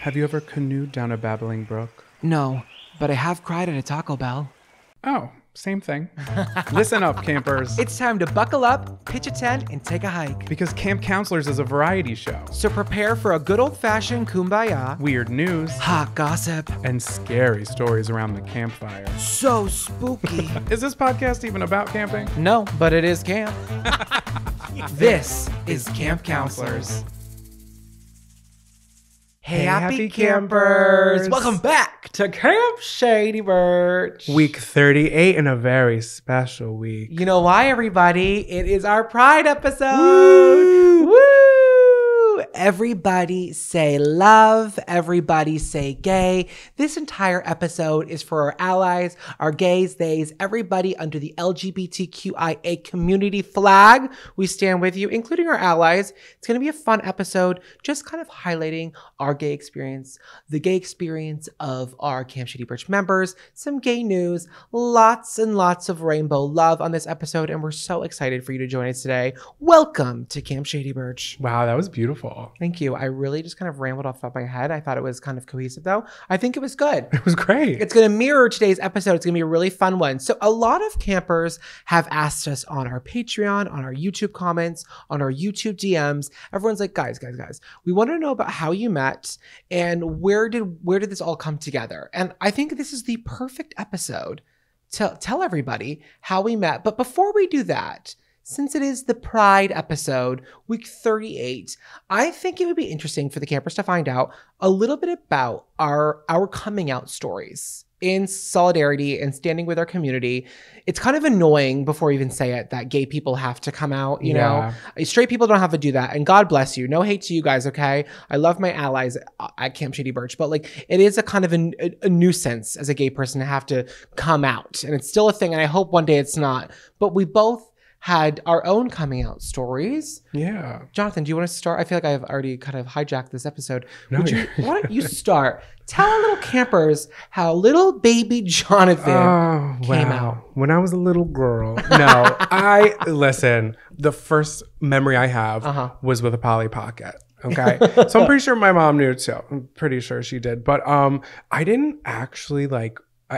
Have you ever canoed down a babbling brook? No, but I have cried at a Taco Bell. Oh, same thing. Listen up, campers. It's time to buckle up, pitch a tent, and take a hike. Because Camp Counselors is a variety show. So prepare for a good old-fashioned kumbaya, Weird news, hot gossip, and scary stories around the campfire. so spooky. Is this podcast even about camping? No, but it is camp. This is Camp Counselors. Hey, happy campers! Welcome back to Camp Shady Birch. Week 38 and a very special week. You know why, everybody? It is our Pride episode. Woo! Woo! Everybody say love. Everybody say gay. This entire episode is for our allies, our gays, theys, everybody under the LGBTQIA community flag. We stand with you, including our allies. It's going to be a fun episode, just kind of highlighting our gay experience, the gay experience of our Camp Shady Birch members, some gay news, lots and lots of rainbow love on this episode, and we're so excited for you to join us today. Welcome to Camp Shady Birch. Wow, that was beautiful. Thank you. I really just kind of rambled off the top of my head. I thought it was kind of cohesive, though. I think it was good. It was great. It's going to mirror today's episode. It's going to be a really fun one. So a lot of campers have asked us on our Patreon, on our YouTube comments, on our YouTube DMs. Everyone's like, guys, we want to know about how you met and where did this all come together? And I think this is the perfect episode to tell everybody how we met. But before we do that, since it is the Pride episode, week 38, I think it would be interesting for the campers to find out a little bit about our coming out stories in solidarity and standing with our community. It's kind of annoying, before we even say it, that gay people have to come out, you know? Straight people don't have to do that. And God bless you. No hate to you guys, okay? I love my allies at Camp Shady Birch, but like, it is a kind of a nuisance as a gay person to have to come out. And it's still a thing, and I hope one day it's not. But we both had our own coming out stories. Yeah. Jonathan, do you want to start? I feel like I've already kind of hijacked this episode. No, why don't you start? Tell our little campers how little baby Jonathan came out. When I was a little girl. No, listen, the first memory I have was with a Polly Pocket. Okay. So I'm pretty sure my mom knew too. I'm pretty sure she did. But I didn't actually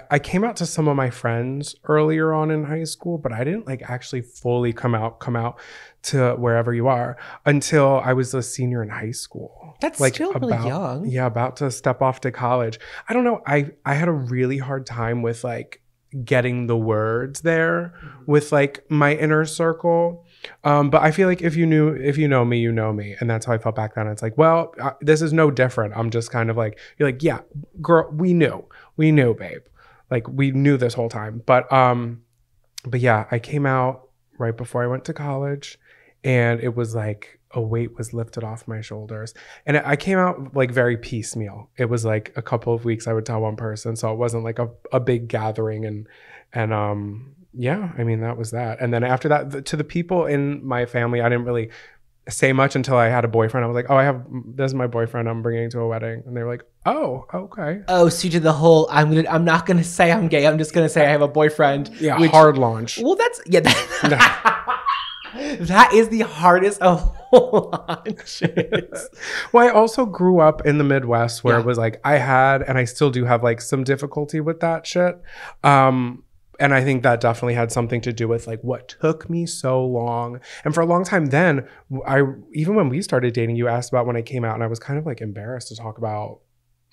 I came out to some of my friends earlier on in high school, but I didn't actually fully come out to wherever you are until I was a senior in high school. That's still really young. Yeah, about to step off to college. I don't know. I had a really hard time with getting the words there with my inner circle. But I feel like if you know me, you know me. And that's how I felt back then. It's this is no different. I'm just kind of you're yeah, girl, we knew, babe. We knew this whole time. But yeah, I came out right before I went to college, and it was a weight was lifted off my shoulders. And I came out very piecemeal. It was a couple of weeks I would tell one person. So it wasn't a big gathering. And yeah, I mean, that was that. And then after that, to the people in my family, I didn't really say much until I had a boyfriend. I was this is my boyfriend I'm bringing to a wedding. And they were like, oh, okay. Oh, so you did the whole, I'm not going to say I'm gay. I'm just going to say I have a boyfriend. Yeah, hard launch. Well, that is the hardest of launches. Well, I also grew up in the Midwest where it was I had, and I still do have some difficulty with that shit. And I think that definitely had something to do with what took me so long. And for a long time then, even when we started dating, you asked about when I came out, and I was kind of embarrassed to talk about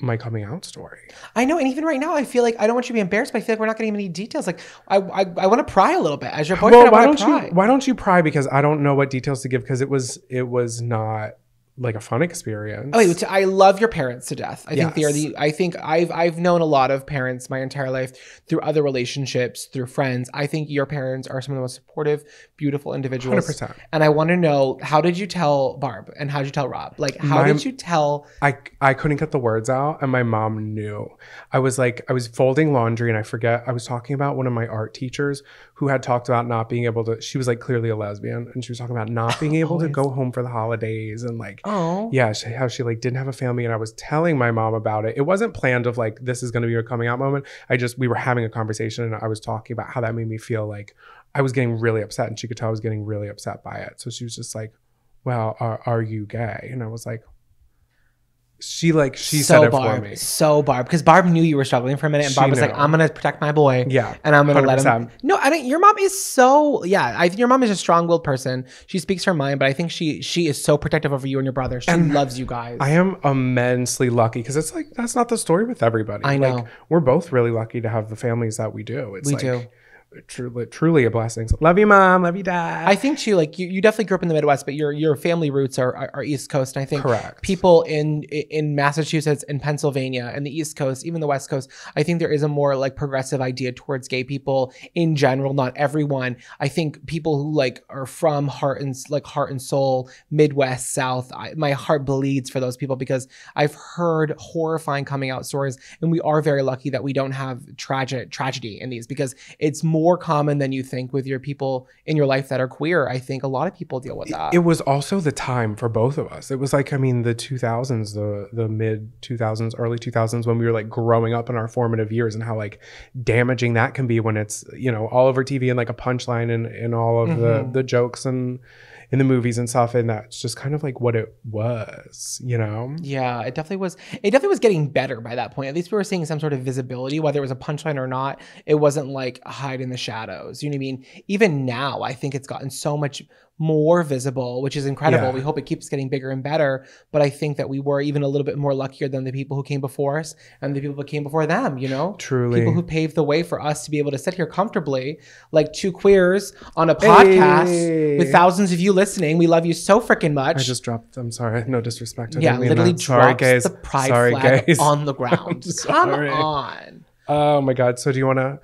my coming out story. I know, and even right now, I feel I don't want you to be embarrassed, but I feel we're not getting any details. I want to pry a little bit as your boyfriend. Well, why don't you pry? Because I don't know what details to give, because it was not a fun experience. Oh, I love your parents to death. I think they are I think I've known a lot of parents my entire life through other relationships, through friends. I think your parents are some of the most supportive, beautiful individuals. 100%. And I want to know, how did you tell Barb and how did you tell Rob? How did you tell? I couldn't get the words out, and my mom knew. I was folding laundry, and I was talking about one of my art teachers who had talked about not being able to, she was clearly a lesbian, and she was talking about not being able to go home for the holidays, and yeah, how she didn't have a family. And I was telling my mom about it. It wasn't planned of this is going to be a coming out moment. We were having a conversation, and I was talking about how that made me feel I was getting really upset, and she could tell I was getting really upset by it. So she was just well, are you gay? And I was she So said it Barb, for me. so Barb, because Barb knew you were struggling for a minute, and She Barb was like, knew. "I'm gonna protect my boy, Yeah, and I'm gonna let him." 100%. No, I think your mom is so I think your mom is a strong-willed person. She speaks her mind, but I think she is so protective over you and your brother. She loves you guys. I am immensely lucky because it's like that's not the story with everybody. I know. Like, we're both really lucky to have the families that we do. It's We like, do. truly a blessing. So, love you, Mom. Love you, Dad. I think too, like you definitely grew up in the Midwest, but your family roots are East Coast. And I think Correct. people in Massachusetts and Pennsylvania and the East Coast, even the West Coast, I think there is a more like progressive idea towards gay people in general. Not everyone. I think people who like are from heart and soul, Midwest, South. My heart bleeds for those people because I've heard horrifying coming out stories, and we are very lucky that we don't have tragedy in these because it's more common than you think with your people in your life that are queer. I think a lot of people deal with that. It was also the time for both of us. It was like, I mean, the 2000s, the mid 2000s, early 2000s, when we were like growing up in our formative years, and how like damaging that can be when it's, you know, all over TV and like a punchline and all of the jokes and in the movies and stuff. And that's just kind of like what it was, you know? Yeah, it definitely was. It definitely was getting better by that point. At least we were seeing some sort of visibility, whether it was a punchline or not. It wasn't like hide in the shadows. You know what I mean? Even now, I think it's gotten so much more visible, which is incredible. Yeah. We hope it keeps getting bigger and better. But I think that we were even a little bit more luckier than the people who came before us and the people who came before them, you know? Truly. People who paved the way for us to be able to sit here comfortably, like two queers on a podcast with thousands of you listening. We love you so freaking much. I just dropped, I'm sorry, no disrespect. I Yeah, didn't mean literally that. Sorry, drops guys. the pride Sorry, flag guys. on the ground. Come Sorry. on. Oh my God. So do you want to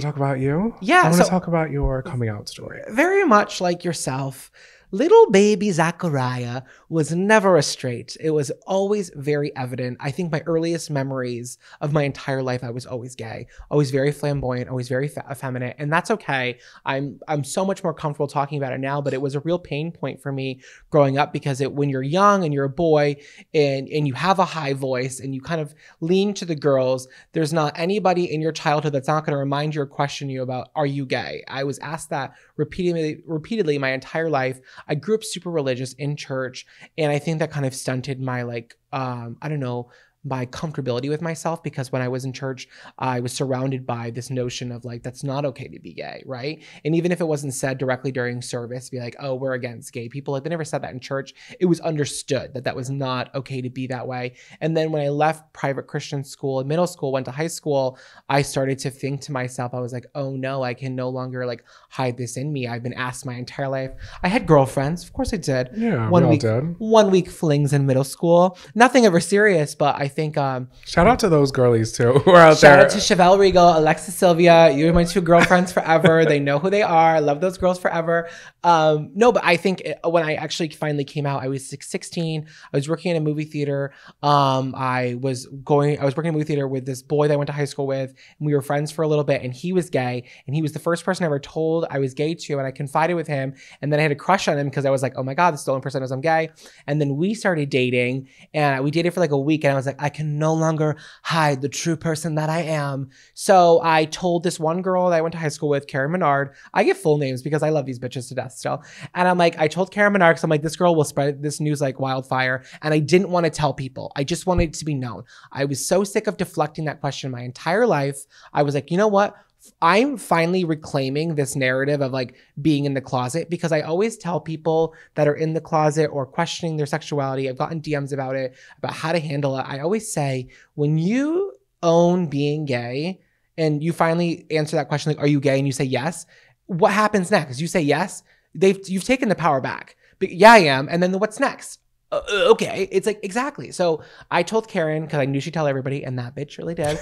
talk about you? Yeah, I want to so- talk about your coming out story. Very much like yourself, little baby Zachariah was never a straight. It was always very evident. I think my earliest memories of my entire life, I was always gay, always very flamboyant, always very effeminate, and that's okay. I'm so much more comfortable talking about it now, but it was a real pain point for me growing up because when you're young and you're a boy and you have a high voice and you kind of lean to the girls, there's not anybody in your childhood that's not going to remind you or question you about, are you gay? I was asked that repeatedly my entire life. I grew up super religious in church, and I think that kind of stunted my my comfortability with myself, because when I was in church, I was surrounded by this notion of like, that's not okay to be gay, right? And even if it wasn't said directly during service, be like, oh, we're against gay people. Like, they never said that in church. It was understood that that was not okay to be that way. And then when I left private Christian school in middle school, went to high school, I started to think to myself, I was like, oh no, I can no longer like hide this in me. I've been asked my entire life. I had girlfriends. Of course I did. Yeah, we all did. 1 week flings in middle school. Nothing ever serious, but I think shout out to those girlies too who are out shout there. out to Chevelle Regal, Alexis Sylvia. You're my two girlfriends forever. They know who they are. I love those girls forever. No, but I think when I actually finally came out, I was 16. I was working in a movie theater. I was working in a movie theater with this boy that I went to high school with, and we were friends for a little bit, and he was gay, and he was the first person I ever told I was gay to, and I confided with him, and then I had a crush on him because I was like, oh my God, this is the only person who knows I'm gay. And then we started dating, and we dated for like a week, and I was like, I can no longer hide the true person that I am. So I told this one girl that I went to high school with, Karen Menard. I get full names because I love these bitches to death still. And I'm like, I told Karen Menard, because I'm like, this girl will spread this news like wildfire. And I didn't want to tell people. I just wanted it to be known. I was so sick of deflecting that question my entire life. I was like, you know what? I'm finally reclaiming this narrative of like being in the closet, because I always tell people that are in the closet or questioning their sexuality, I've gotten DMs about it, about how to handle it. I always say, when you own being gay and you finally answer that question, like, are you gay? And you say yes, what happens next? You say yes, you've taken the power back. But yeah, I am. And then what's next? Okay. It's like, exactly. So I told Karen, because I knew she'd tell everybody, and that bitch really did.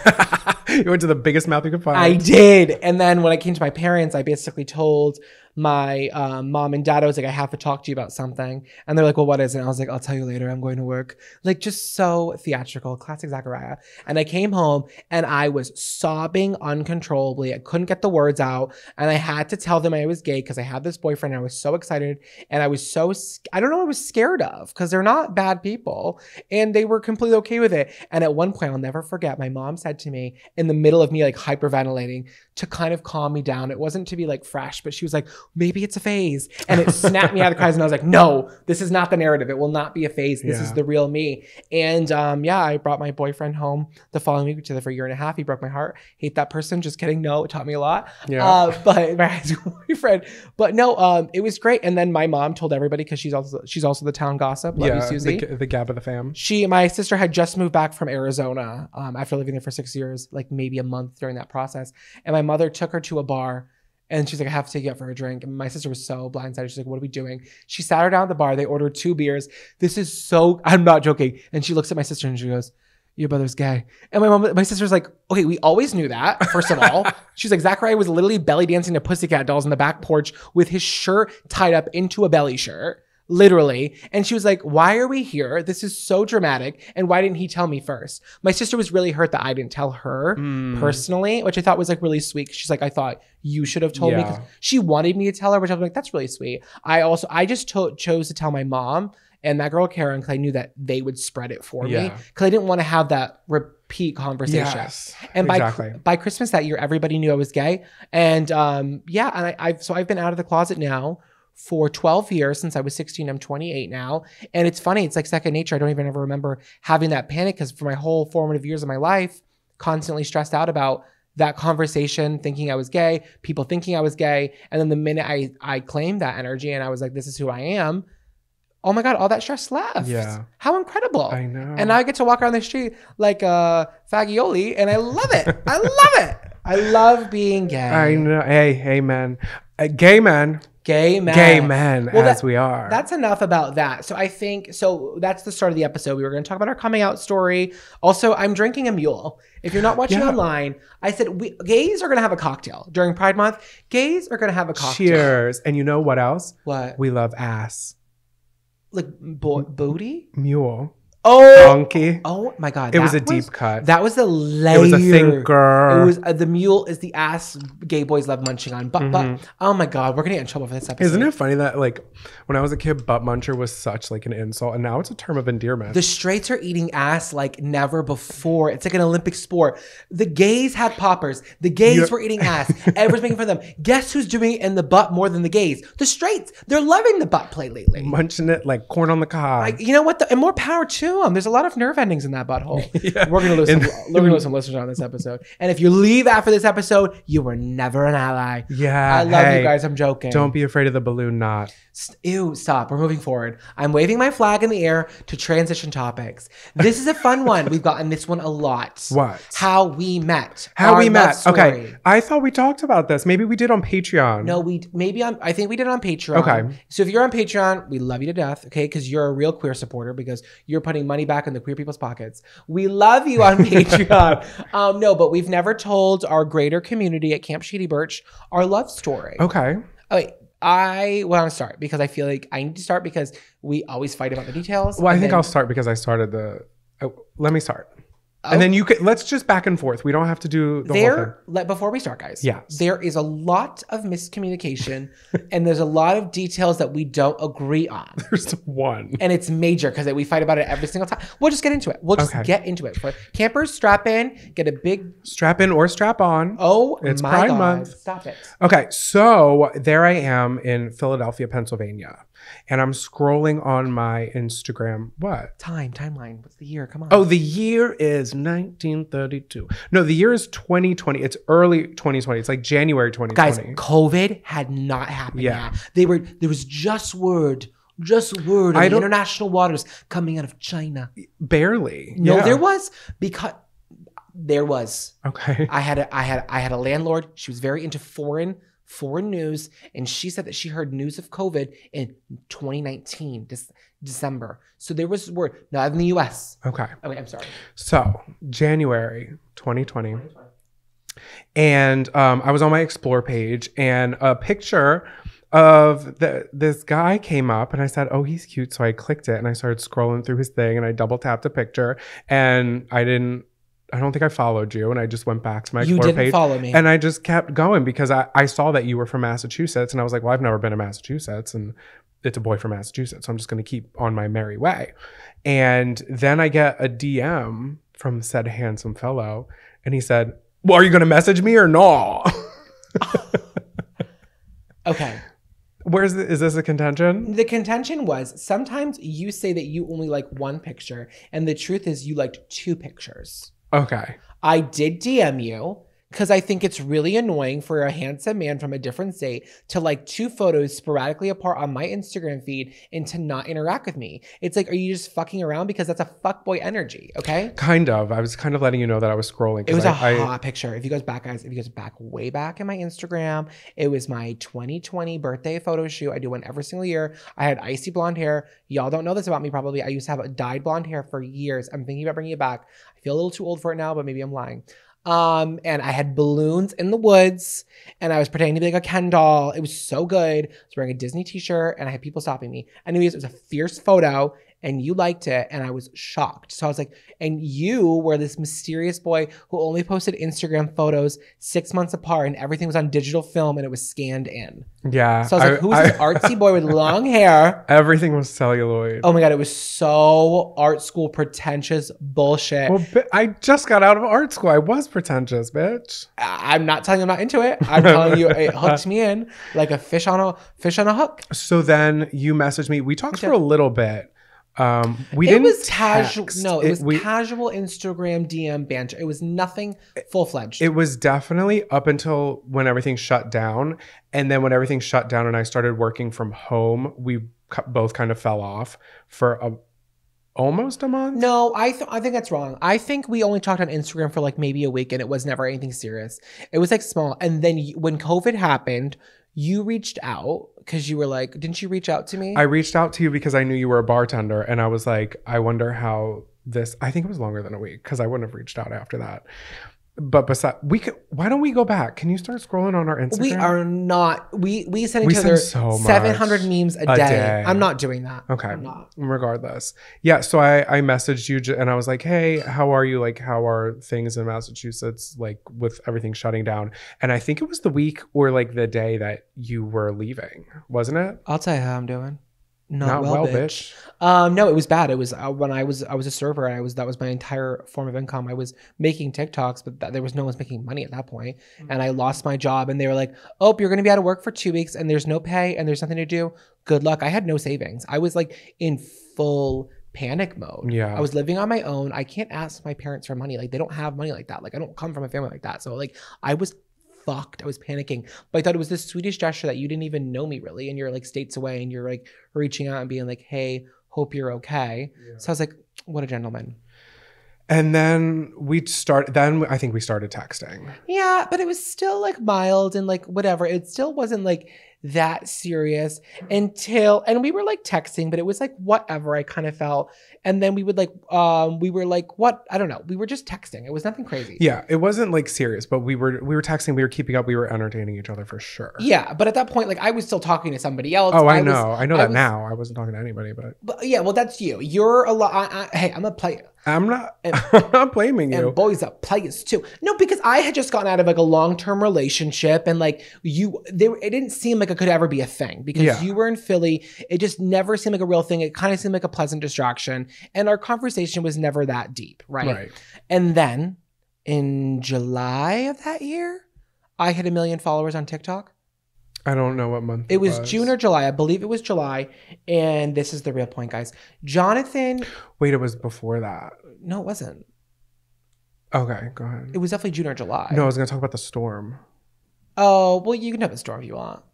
You went to the biggest mouth you could find. I did. And then when I came to my parents, I basically told my mom and dad, I was like, I have to talk to you about something. And they're like, well, what is it? And I was like, I'll tell you later. I'm going to work. Like, just so theatrical, classic Zachariah. And I came home and I was sobbing uncontrollably. I couldn't get the words out. And I had to tell them I was gay because I had this boyfriend. And I was so excited. And I was so, I don't know what I was scared of, because they're not bad people. And they were completely okay with it. And at one point, I'll never forget, my mom said to me in the middle of me like hyperventilating, to kind of calm me down. It wasn't to be like fresh, but she was like, maybe it's a phase. And it snapped me out of the cries. And I was like, no, this is not the narrative. It will not be a phase. This is the real me. And I brought my boyfriend home the following week. We were together for a year and a half. He broke my heart. Hate that person. Just kidding. No, it taught me a lot. Yeah. But my high school boyfriend. But no, it was great. And then my mom told everybody, because she's also the town gossip. Love you, Susie. The Gab of the fam. My sister had just moved back from Arizona after living there for 6 years, like maybe a month during that process. And my mother took her to a bar and she's like, I have to take you out for a drink. And my sister was so blindsided. She's like, what are we doing? She sat her down at the bar. They ordered 2 beers. I'm not joking. And she looks at my sister and she goes, your brother's gay. And my sister's like, okay, we always knew that, first of all. She's like, Zachariah was literally belly dancing to Pussycat Dolls on the back porch with his shirt tied up into a belly shirt. Literally. And she was like, why are we here? This is so dramatic. And why didn't he tell me first? My sister was really hurt that I didn't tell her personally, which I thought was like really sweet. She's like, I thought you should have told me, because she wanted me to tell her, which I was like, that's really sweet. I just chose to tell my mom and that girl Karen, because I knew that they would spread it for me, because I didn't want to have that repeat conversation. Yes, and by Christmas that year, everybody knew I was gay. And I've been out of the closet now for 12 years. Since I was 16. I'm 28 now. And it's funny. It's like second nature. I don't even ever remember having that panic, because for my whole formative years of my life, constantly stressed out about that conversation, thinking I was gay, people thinking I was gay. And then the minute I claimed that energy and I was like, this is who I am. Oh my God, all that stress left. Yeah. How incredible. I know. And now I get to walk around the street like Fagioli, and I love it. I love it. I love being gay. I know. Hey, man. Gay man. Gay men. Gay men, well, we are. That's enough about that. So I think, that's the start of the episode. We were going to talk about our coming out story. Also, I'm drinking a mule. If you're not watching online, I said gays are going to have a cocktail. During Pride Month, gays are going to have a cocktail. Cheers. And you know what else? What? We love ass. Like booty? Mule. Oh, donkey. Oh my God. It was a deep cut. That was the layer. It was a thinker. It was the mule is the ass gay boys love munching on. But oh my God, we're gonna get in trouble for this episode. Isn't it funny that like when I was a kid, butt muncher was such like an insult, and now it's a term of endearment. The straights are eating ass like never before. It's like an Olympic sport. The gays had poppers. The gays were eating ass. Everyone's making fun of them. Guess who's doing it in the butt more than the gays? The straights. They're loving the butt play lately. Munching it like corn on the cob. You know what? And more power to them. There's a lot of nerve endings in that butthole. We're gonna lose some listeners on this episode. And if you leave after this episode, you were never an ally. Yeah, I love you guys. I'm joking. Don't be afraid of the balloon knot. Ew, stop. We're moving forward. I'm waving my flag in the air to transition topics. This is a fun one. We've gotten this one a lot. What? How we met. How we met. Okay. I thought we talked about this. Maybe we did on Patreon. No, I think we did it on Patreon. Okay. So if you're on Patreon, we love you to death, okay? Because you're a real queer supporter, because you're putting money back in the queer people's pockets. We love you on Patreon. No, but we've never told our greater community at Camp Shady Birch our love story. Okay. Okay. I want to start because I feel like I need to start because we always fight about the details. Well, I think I'll start because I started let me start. And then let's just back and forth. We don't have to do the whole thing. Before we start, guys. Yes. There is a lot of miscommunication and there's a lot of details that we don't agree on. There's one. And it's major because we fight about it every single time. We'll just get into it. We'll just get into it. For campers, strap in, get a big... Strap in or strap on. Oh, it's my Pride God. Month. Stop it. Okay, so there I am in Philadelphia, Pennsylvania. And I'm scrolling on my Instagram. What? Timeline. What's the year? Come on. Oh, the year is 1932. No, the year is 2020. It's early 2020. It's like January 2020. Guys, COVID had not happened yet. There was just word in the international waters coming out of China. Barely. No, there was because there was. Okay. I had a landlord. She was very into foreign news, and she said that she heard news of COVID in 2019 December. So there was word, not in the US. Okay, I'm sorry. So January 2020, and I was on my Explore page, and a picture of this guy came up, and I said, oh, he's cute. So I clicked it and I started scrolling through his thing, and I double tapped the picture, and I don't think I followed you, and I just went back to my Explore page. You didn't follow me. And I just kept going because I saw that you were from Massachusetts, and I was like, well, I've never been to Massachusetts, and it's a boy from Massachusetts, so I'm just going to keep on my merry way. And then I get a DM from said handsome fellow, and he said, well, are you going to message me or no? Okay. Is this a contention? The contention was sometimes you say that you only like one picture, and the truth is you liked 2 pictures. Okay. I did DM you because I think it's really annoying for a handsome man from a different state to like 2 photos sporadically apart on my Instagram feed and to not interact with me. It's like, are you just fucking around? Because that's a fuckboy energy, okay? Kind of. I was kind of letting you know that I was scrolling. It was a hot picture. If you guys back, guys, if you guys back way back in my Instagram, it was my 2020 birthday photo shoot. I do one every single year. I had icy blonde hair. Y'all don't know this about me probably. I used to have a dyed blonde hair for years. I'm thinking about bringing it back. I feel a little too old for it now, but maybe I'm lying. And I had balloons in the woods and I was pretending to be like a Ken doll. It was so good. I was wearing a Disney t-shirt and I had people stopping me. Anyways, it was a fierce photo and you liked it and I was shocked. So I was like, and you were this mysterious boy who only posted Instagram photos 6 months apart and everything was on digital film and it was scanned in. Yeah. So I was like, who's this artsy boy with long hair? Everything was celluloid. Oh my God, it was so art school pretentious bullshit. Well, I just got out of art school. I was pretentious, bitch. I'm not telling you I'm not into it. I'm telling you it hooked me in like a fish on a hook. So then you messaged me. We talked for a little bit. We it didn't was casual. text. No, it was casual Instagram DM banter. It was nothing full-fledged. It was definitely up until when everything shut down. And then when everything shut down and I started working from home, we both kind of fell off for almost a month. No, I think that's wrong. I think we only talked on Instagram for like maybe a week and it was never anything serious. It was like small. And then when COVID happened, you reached out because you were like, didn't you reach out to me? I reached out to you because I knew you were a bartender and I was like, I wonder how I think it was longer than a week because I wouldn't have reached out after that. But why don't we go back? Can you start scrolling on our Instagram? We are not. We send each other so 700 memes a day. day. I'm not doing that. Okay. I'm not. Regardless. Yeah. So I messaged you and I was like, hey, how are you? Like, how are things in Massachusetts? Like with everything shutting down. And I think it was the week or like the day that you were leaving, wasn't it? I'll tell you how I'm doing. Not well, bitch. No, it was bad. It was when I was a server and that was my entire form of income. I was making TikToks, but there was no one's making money at that point. And I lost my job and they were like, oh, you're going to be out of work for 2 weeks and there's no pay and there's nothing to do. Good luck. I had no savings. I was like in full panic mode. Yeah. I was living on my own. I can't ask my parents for money. Like they don't have money like that. Like I don't come from a family like that. So like I was fucked. I was panicking, but I thought it was this Swedish gesture that you didn't even know me really. And you're like states away and you're like reaching out and being like, hey, hope you're okay. Yeah. So I was like, what a gentleman. And then I think we started texting. Yeah, but it was still like mild and like whatever. It still wasn't like that serious and we were like texting, but it was like whatever I kind of felt. And then we were like, what? I don't know. We were just texting. It was nothing crazy. Yeah, it wasn't like serious, but we were texting, we were keeping up, we were entertaining each other for sure. Yeah, but at that point, like I was still talking to somebody else. Oh, I know that now. I wasn't talking to anybody, but yeah, well, that's you. You're a lot. Hey, I'm a player. I'm not. I'm not blaming you. And boys are players too. No, because I had just gotten out of like a long-term relationship, and like it didn't seem like it could ever be a thing because you were in Philly. It just never seemed like a real thing. It kind of seemed like a pleasant distraction, and our conversation was never that deep, right? And then in July of that year, I hit 1 million followers on TikTok. I don't know what month it was. June or July. I believe it was July. And this is the real point, guys. Jonathan. Wait, it was before that. No, it wasn't. Okay, go ahead. It was definitely June or July. No, I was going to talk about the storm. Oh, well, you can have a storm if you want.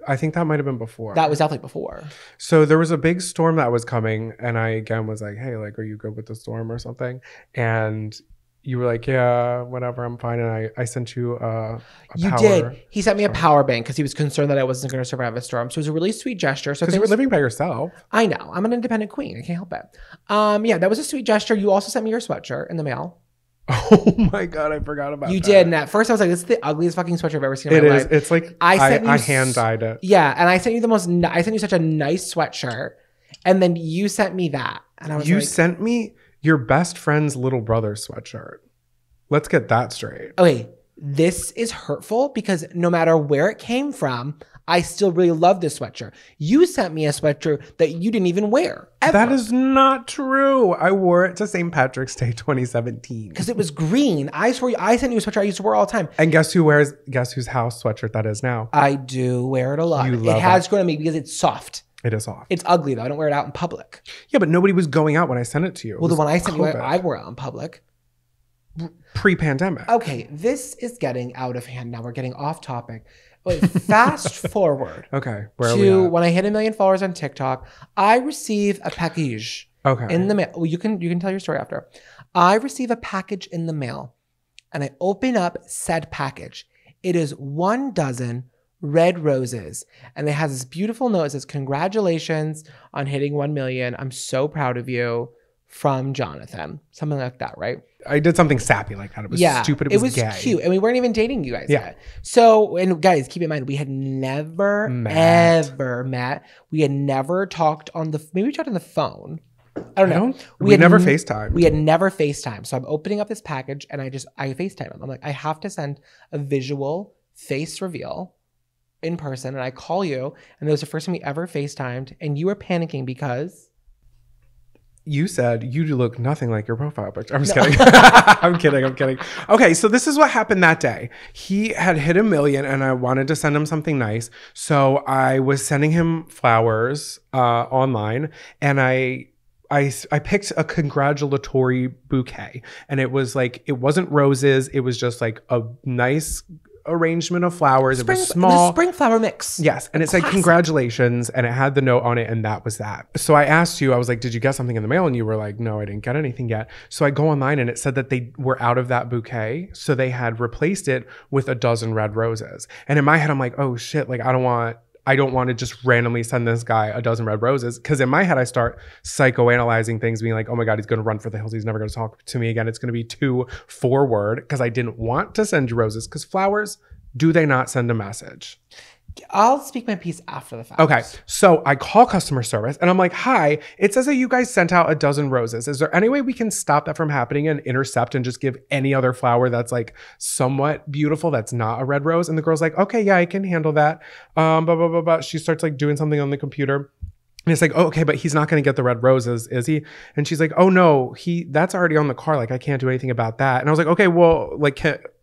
I think that might have been before. That was definitely before. So there was a big storm that was coming. And I, again, was like, hey, like, are you good with the storm or something? And you were like, yeah, whatever, I'm fine. And I sent you a You did. He sent me a power bank because he was concerned that I wasn't going to survive a storm. So it was a really sweet gesture. So because you were living by yourself. I know. I'm an independent queen. I can't help it. Yeah, that was a sweet gesture. You also sent me your sweatshirt in the mail. Oh my God, I forgot about that. You did. And at first I was like, this is the ugliest fucking sweatshirt I've ever seen in my life. It's like, I hand dyed it. Yeah. And I sent you such a nice sweatshirt. And then you sent me that. And I was You sent me your best friend's little brother's sweatshirt. Let's get that straight. Okay. this is hurtful because no matter where it came from, I still really love this sweatshirt. You sent me a sweatshirt that you didn't even wear. Ever. That is not true. I wore it to St. Patrick's Day 2017. Because it was green. I swear I sent you a sweatshirt I used to wear all the time. And guess whose house sweatshirt that is now? I do wear it a lot. You love it has grown on me because it's soft. It is soft. It's ugly though. I don't wear it out in public. Yeah, but nobody was going out when I sent it to you. Well, the one I sent you, I wore it out in public. Pre-pandemic. Okay, this is getting out of hand now. We're getting off topic. Wait, fast forward. Okay, where are to we at? when I hit 1 million followers on TikTok, I receive a package in the mail. Well, you can tell your story after. I receive a package in the mail, and I open up said package. It is 1 dozen red roses, and it has this beautiful note. It says, "Congratulations on hitting 1 million. I'm so proud of you." From Jonathan, something like that, right? I did something sappy like that. It was stupid. It was gay. Cute, and we weren't even dating you guys yet. So, and guys, keep in mind, we had never ever met. We had never talked on the. Maybe we talked on the phone. I don't know. We had never FaceTimed. We had never FaceTimed. So I'm opening up this package, and I FaceTime him. I'm like, I have to send a visual face reveal in person, and I call you, and it was the first time we ever FaceTimed, and you were panicking because. You said you look nothing like your profile picture. I'm just kidding. I'm kidding. Okay, so this is what happened that day. He had hit 1 million and I wanted to send him something nice. So I was sending him flowers online, and I picked a congratulatory bouquet. And it was like, it wasn't roses. It was just like a nice arrangement of flowers. It was small. The spring flower mix. Yes. And it said congratulations, and it had the note on it, and that was that. So I asked you, I was like, did you get something in the mail? And you were like, no, I didn't get anything yet. So I go online and it said that they were out of that bouquet. So they had replaced it with 12 red roses. And in my head, I'm like, oh shit, like I don't want to just randomly send this guy 12 red roses. Because in my head, I start psychoanalyzing things, being like, oh my God, he's going to run for the hills. He's never going to talk to me again. It's going to be too forward, because I didn't want to send you roses. Because flowers, do they not send a message? I'll speak my piece after the fact. Okay. So I call customer service and I'm like, hi, it says that you guys sent out 12 roses. Is there any way we can stop that from happening and intercept and just give any other flower that's like somewhat beautiful that's not a red rose? And the girl's like, okay, yeah, I can handle that. Blah, blah, blah, blah. She starts like doing something on the computer. And it's like, oh, okay, but he's not going to get the red roses, is he? And she's like, oh no, that's already on the car. Like, I can't do anything about that. And I was like, okay, well, like,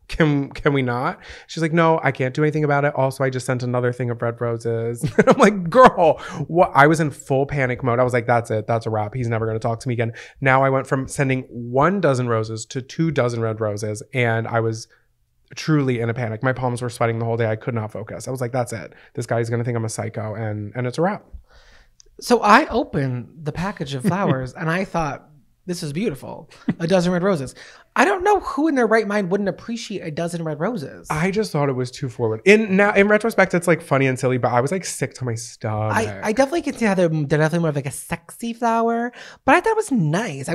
can we not? She's like, no, I can't do anything about it. Also, I just sent another thing of red roses. And I'm like, girl, what? I was in full panic mode. I was like, that's it. That's a wrap. He's never going to talk to me again. Now I went from sending 1 dozen roses to 2 dozen red roses. And I was truly in a panic. My palms were sweating the whole day. I could not focus. I was like, that's it. This guy's going to think I'm a psycho, and it's a wrap. So I opened the package of flowers and I thought, this is beautiful. 12 red roses. I don't know who in their right mind wouldn't appreciate 12 red roses. I just thought it was too forward. In retrospect, it's like funny and silly, but I was like sick to my stomach. I definitely can see how they're definitely more of like a sexy flower, but I thought it was nice. I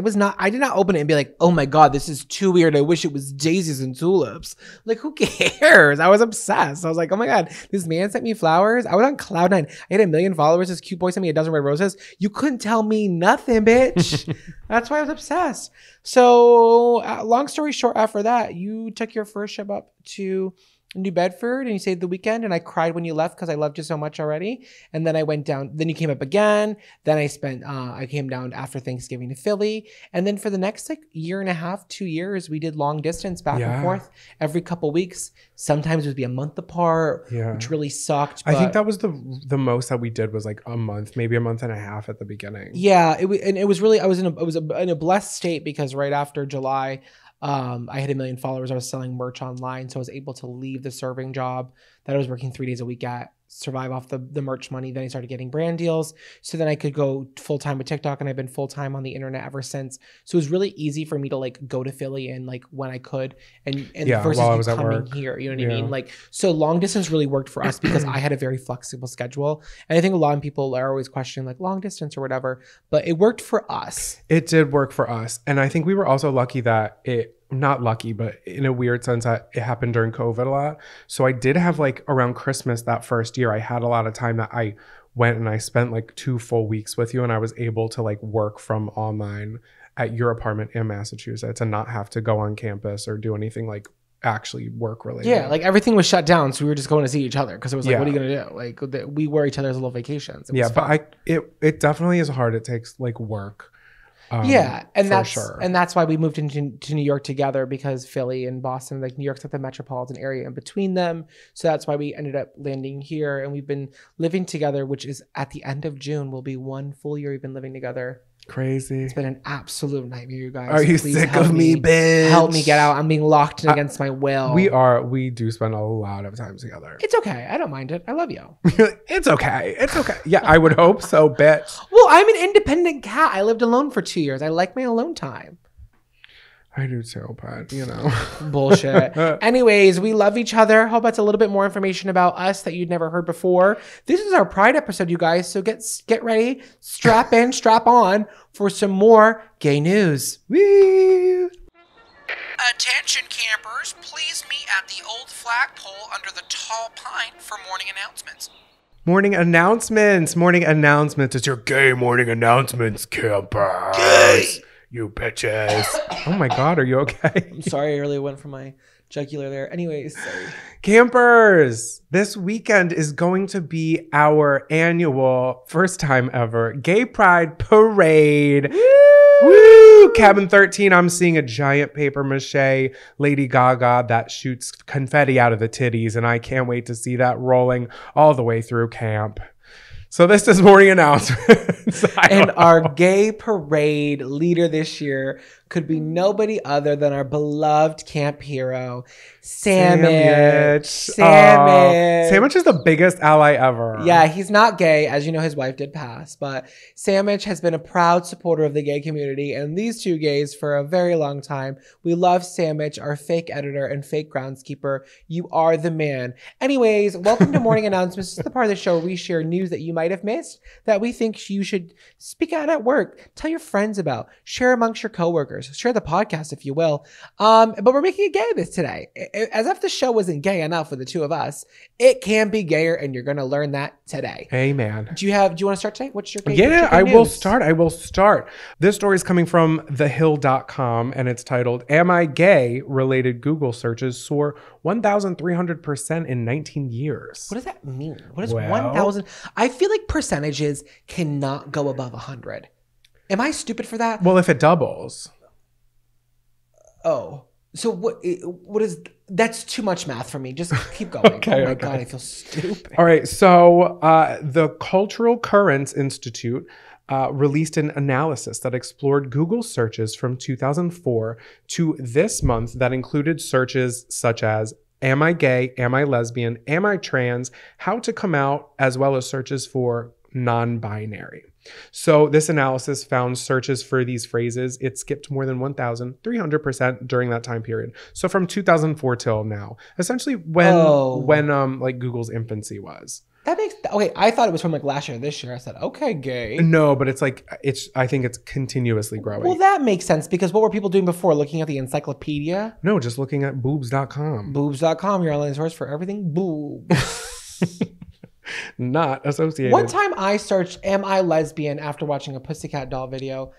did not open it and be like, oh my God, this is too weird. I wish it was daisies and tulips. Like, who cares? I was obsessed. I was like, oh my God, this man sent me flowers. I was on cloud 9. I had 1 million followers. This cute boy sent me 12 red roses. You couldn't tell me nothing, bitch. That's why I was obsessed. So long story short, after that, you took your first ship up to New Bedford and you stayed the weekend, and I cried when you left because I loved you so much already. And then I went down, then you came up again. Then I came down after Thanksgiving to Philly. And then for the next like 1.5 2 years, we did long distance back and forth every couple weeks. Sometimes it would be a month apart, which really sucked. I think that was the most that we did was like a month, maybe 1.5 months at the beginning. Yeah, it was really, I was in a blessed state because right after July, I had 1 million followers. I was selling merch online. So I was able to leave the serving job that I was working 3 days a week at, survive off the merch money. Then I started getting brand deals. So then I could go full-time with TikTok, and I've been full-time on the internet ever since. So it was really easy for me to like go to Philly and like when I could and versus while I was coming at work here, you know what I mean? Like, so long distance really worked for us because I had a very flexible schedule. And I think a lot of people are always questioning like long distance or whatever, but it worked for us. It did work for us. And I think we were also lucky that not lucky, but in a weird sense that it happened during COVID a lot. So I did have like around Christmas that first year, I had a lot of time that I went and I spent like 2 full weeks with you, and I was able to like work from online at your apartment in Massachusetts and not have to go on campus or do anything like actually work related. Yeah, like everything was shut down, so we were just going to see each other because it was like, Yeah. what are you gonna do? Like we were each other's little vacations. It Yeah, was but fun. it definitely is hard. It takes like work. Yeah, and for that's sure. and that's why we moved to New York together, because Philly and Boston, like New York's like the metropolitan area in between them. So that's why we ended up landing here, and we've been living together, which is at the end of June will be 1 full year we've been living together. Crazy. It's been an absolute nightmare, you guys. Are you Please sick help of me, bitch? Help me get out. I'm being locked in against my will. We do spend a lot of time together. It's okay. I don't mind it. I love you. It's okay. It's okay. Yeah, I would hope so, bitch. Well, I'm an independent cat. I lived alone for 2 years. I like my alone time. I do too, but you know. Bullshit. Anyways, we love each other. Hope that's a little bit more information about us that you'd never heard before. This is our Pride episode, you guys. So get ready, strap in, strap on for some more gay news. Woo! Attention campers, please meet at the old flagpole under the tall pine for morning announcements. Morning announcements. Morning announcements. It's your gay morning announcements, campers. Gay! You bitches. Oh my God, are you okay? I'm sorry, I really went for my jugular there. Anyways, sorry. Campers, this weekend is going to be our annual, first time ever, Gay Pride Parade. Woo! Cabin 13, I'm seeing a giant paper mache Lady Gaga that shoots confetti out of the titties, and I can't wait to see that rolling all the way through camp. So this is morning announcements. And our gay parade leader this year could be nobody other than our beloved camp hero, Sandwich. Sandwich is the biggest ally ever. Yeah, he's not gay. As you know, his wife did pass. But Sandwich has been a proud supporter of the gay community and these two gays for a very long time. We love Sandwich, our fake editor and fake groundskeeper. You are the man. Anyways, welcome to Morning Announcements. This is the part of the show where we share news that you might have missed that we think you should speak out at work, tell your friends about, share amongst your coworkers, share the podcast if you will. But we're making it gay today. As if the show wasn't gay enough for the two of us, it can be gayer, and you're going to learn that today. Amen. Do you want to start today? What's your gay Yeah, I will start. This story is coming from thehill.com, and it's titled, Am I Gay? Related Google searches soar 1,300% in 19 years. What does that mean? What is 1,000? I feel like percentages cannot go above 100. Am I stupid for that? Well, if it doubles. Oh. So what is that's too much math for me. Just keep going. Okay, oh my okay. God, I feel stupid. All right. So the Cultural Currents Institute released an analysis that explored Google searches from 2004 to this month that included searches such as Am I gay? Am I lesbian? Am I trans? How to come out, as well as searches for non-binary. So this analysis found searches for these phrases. It skipped more than 1,300% during that time period. So from 2004 till now, essentially when like Google's infancy was. That makes okay. I thought it was from like last year, this year. I said, okay, gay. No, but it's like I think it's continuously growing. Well, that makes sense because what were people doing before? Looking at the encyclopedia? No, just looking at boobs.com. Boobs.com, your online source for everything. Boobs. Not associated. One time I searched, am I lesbian after watching a Pussycat Doll video?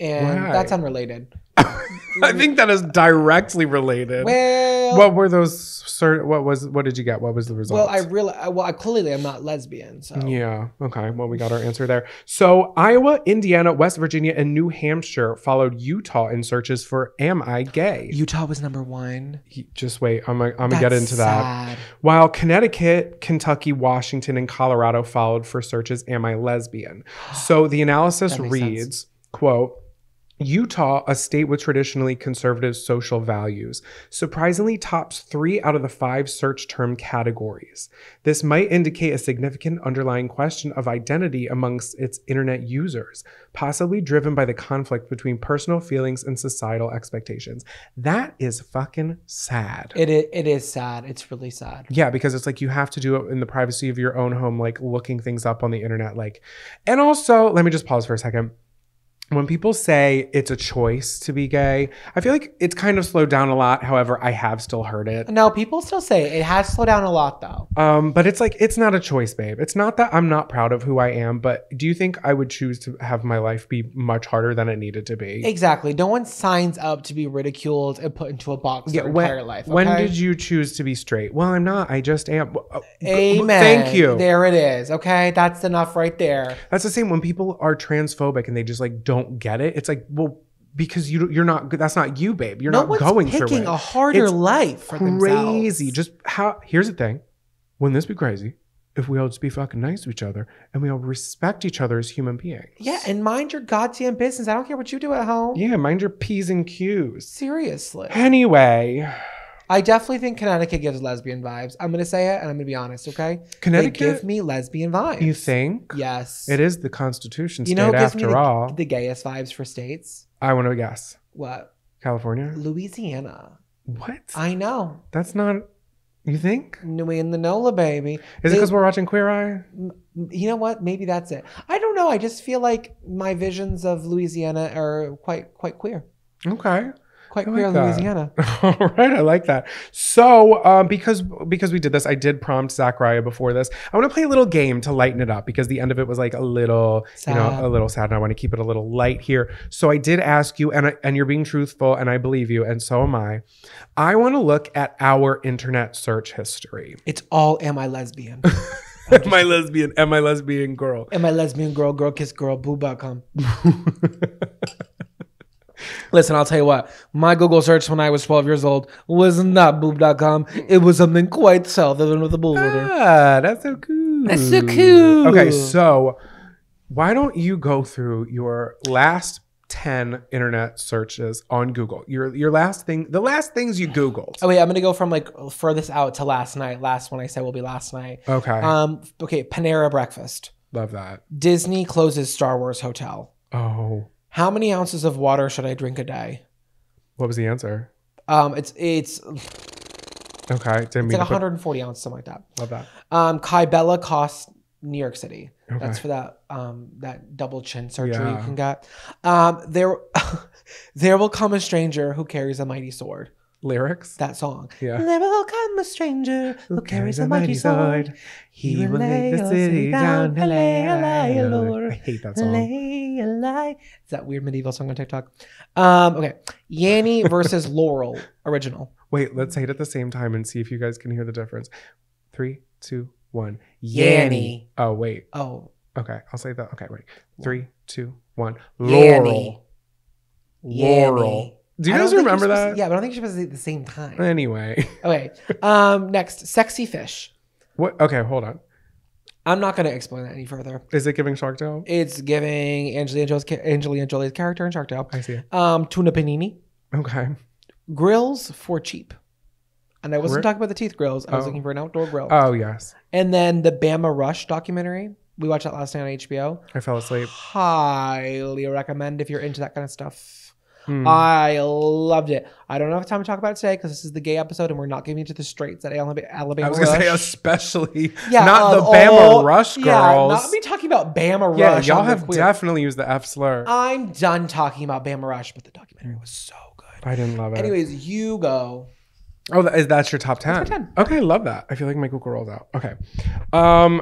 And Why? that's unrelated. I think that is directly related. Well, What were those? What did you get? What was the result? I clearly am not lesbian. So yeah. Okay. Well, we got our answer there. So Iowa, Indiana, West Virginia, and New Hampshire followed Utah in searches for "Am I gay?" Utah was number one. Just wait. I'm gonna get into that. Sad. While Connecticut, Kentucky, Washington, and Colorado followed for searches "Am I lesbian?" So the analysis reads, quote, Utah, a state with traditionally conservative social values, surprisingly tops 3 out of the 5 search term categories. This might indicate a significant underlying question of identity amongst its internet users, possibly driven by the conflict between personal feelings and societal expectations. That is fucking sad. It is sad. It's really sad. Yeah, because it's like you have to do it in the privacy of your own home, like looking things up on the internet. And also, let me just pause for a second. when people say it's a choice to be gay, I feel like it's kind of slowed down a lot. However, I have still heard it. No, people still say it has slowed down a lot though. But it's like, it's not a choice, babe. It's not that I'm not proud of who I am, but do you think I would choose to have my life be much harder than it needed to be? Exactly. No one signs up to be ridiculed and put into a box their entire life. Okay? When did you choose to be straight? Well, I'm not. I just am. Amen. Thank you. There it is. Okay. That's enough right there. That's the same when people are transphobic and they just like don't get it. It's like, well, because you're not, that's not you, babe. You're not going through it. Picking a harder life for themselves. Crazy. Just here's the thing. Wouldn't this be crazy if we all just be fucking nice to each other and we all respect each other as human beings? Yeah, and mind your goddamn business. I don't care what you do at home. Yeah, mind your P's and Q's. Seriously. Anyway. I definitely think Connecticut gives lesbian vibes. I'm going to say it and I'm going to be honest, okay? Connecticut? They give me lesbian vibes. You think? Yes. It is the Constitution state who gives after me all. the gayest vibes for states? I want to guess. What? California? Louisiana. What? I know. That's not... You think? We in the NOLA, baby. Is it because we're watching Queer Eye? You know what? Maybe that's it. I don't know. I just feel like my visions of Louisiana are quite queer. Okay. Quite queer Louisiana. All right, I like that. So, because we did this, I did prompt Zachariah before this. I want to play a little game to lighten it up because the end of it was like a little, sad. A little sad, and I want to keep it a little light here. So I did ask you, and you're being truthful, and I believe you, and so am I. I want to look at our internet search history. It's all am I lesbian? Am I lesbian? Am I lesbian girl? Am I lesbian girl? Girl kiss girl. Boob.com. Listen, I'll tell you what. My Google search when I was 12 years old was not boob.com. It was something quite southern of the border. Ah, that's so cool. That's so cool. Okay, so why don't you go through your last 10 internet searches on Google? Your last thing, the last things you Googled. Oh wait, I'm gonna go from like furthest out to last night. Last one I said will be last night. Okay. Okay, Panera breakfast. Love that. Disney closes Star Wars hotel. Oh. How many ounces of water should I drink a day? What was the answer? It's okay. It's like 140 ounces, something like that. Love that. Kai Bella costs New York City. Okay. That's for that double chin surgery you can get. There will come a stranger who carries a mighty sword. Lyrics? That song. Yeah. There will come a stranger who carries a mighty sword. He will lay the city down. I hate that song. It's that weird medieval song on TikTok. Okay. Yanny versus Laurel original. Wait, let's say it at the same time and see if you guys can hear the difference. 3, 2, 1. Yanny. Oh, wait. Oh. Okay. I'll say that. Okay, wait. 3, 2, 1. Laurel. Laurel. Do you guys remember that? Yeah, but I don't think she was at the same time. Anyway. Okay. Next, sexy fish. What? Okay, hold on. I'm not going to explain that any further. Is it giving Shark Tale? It's giving Angelina Jolie's character in Shark Tale. I see. Tuna panini. Okay. Grills for cheap. And I wasn't talking about the teeth grills. I was looking for an outdoor grill. Oh, yes. And then the Bama Rush documentary. We watched that last night on HBO. I fell asleep. Highly recommend if you're into that kind of stuff. I loved it. I don't have time to talk about it today because this is the gay episode and we're not getting into the straights at Alabama I was going to say especially not the Bama Rush girls. Yeah, not me talking about Bama Rush. Yeah, y'all have definitely used the F slur. I'm done talking about Bama Rush, but the documentary was so good. I didn't love it. Anyways, you go. Oh, that's your top 10? That's my 10. Okay, I love that. I feel like my Google rolls out. Okay.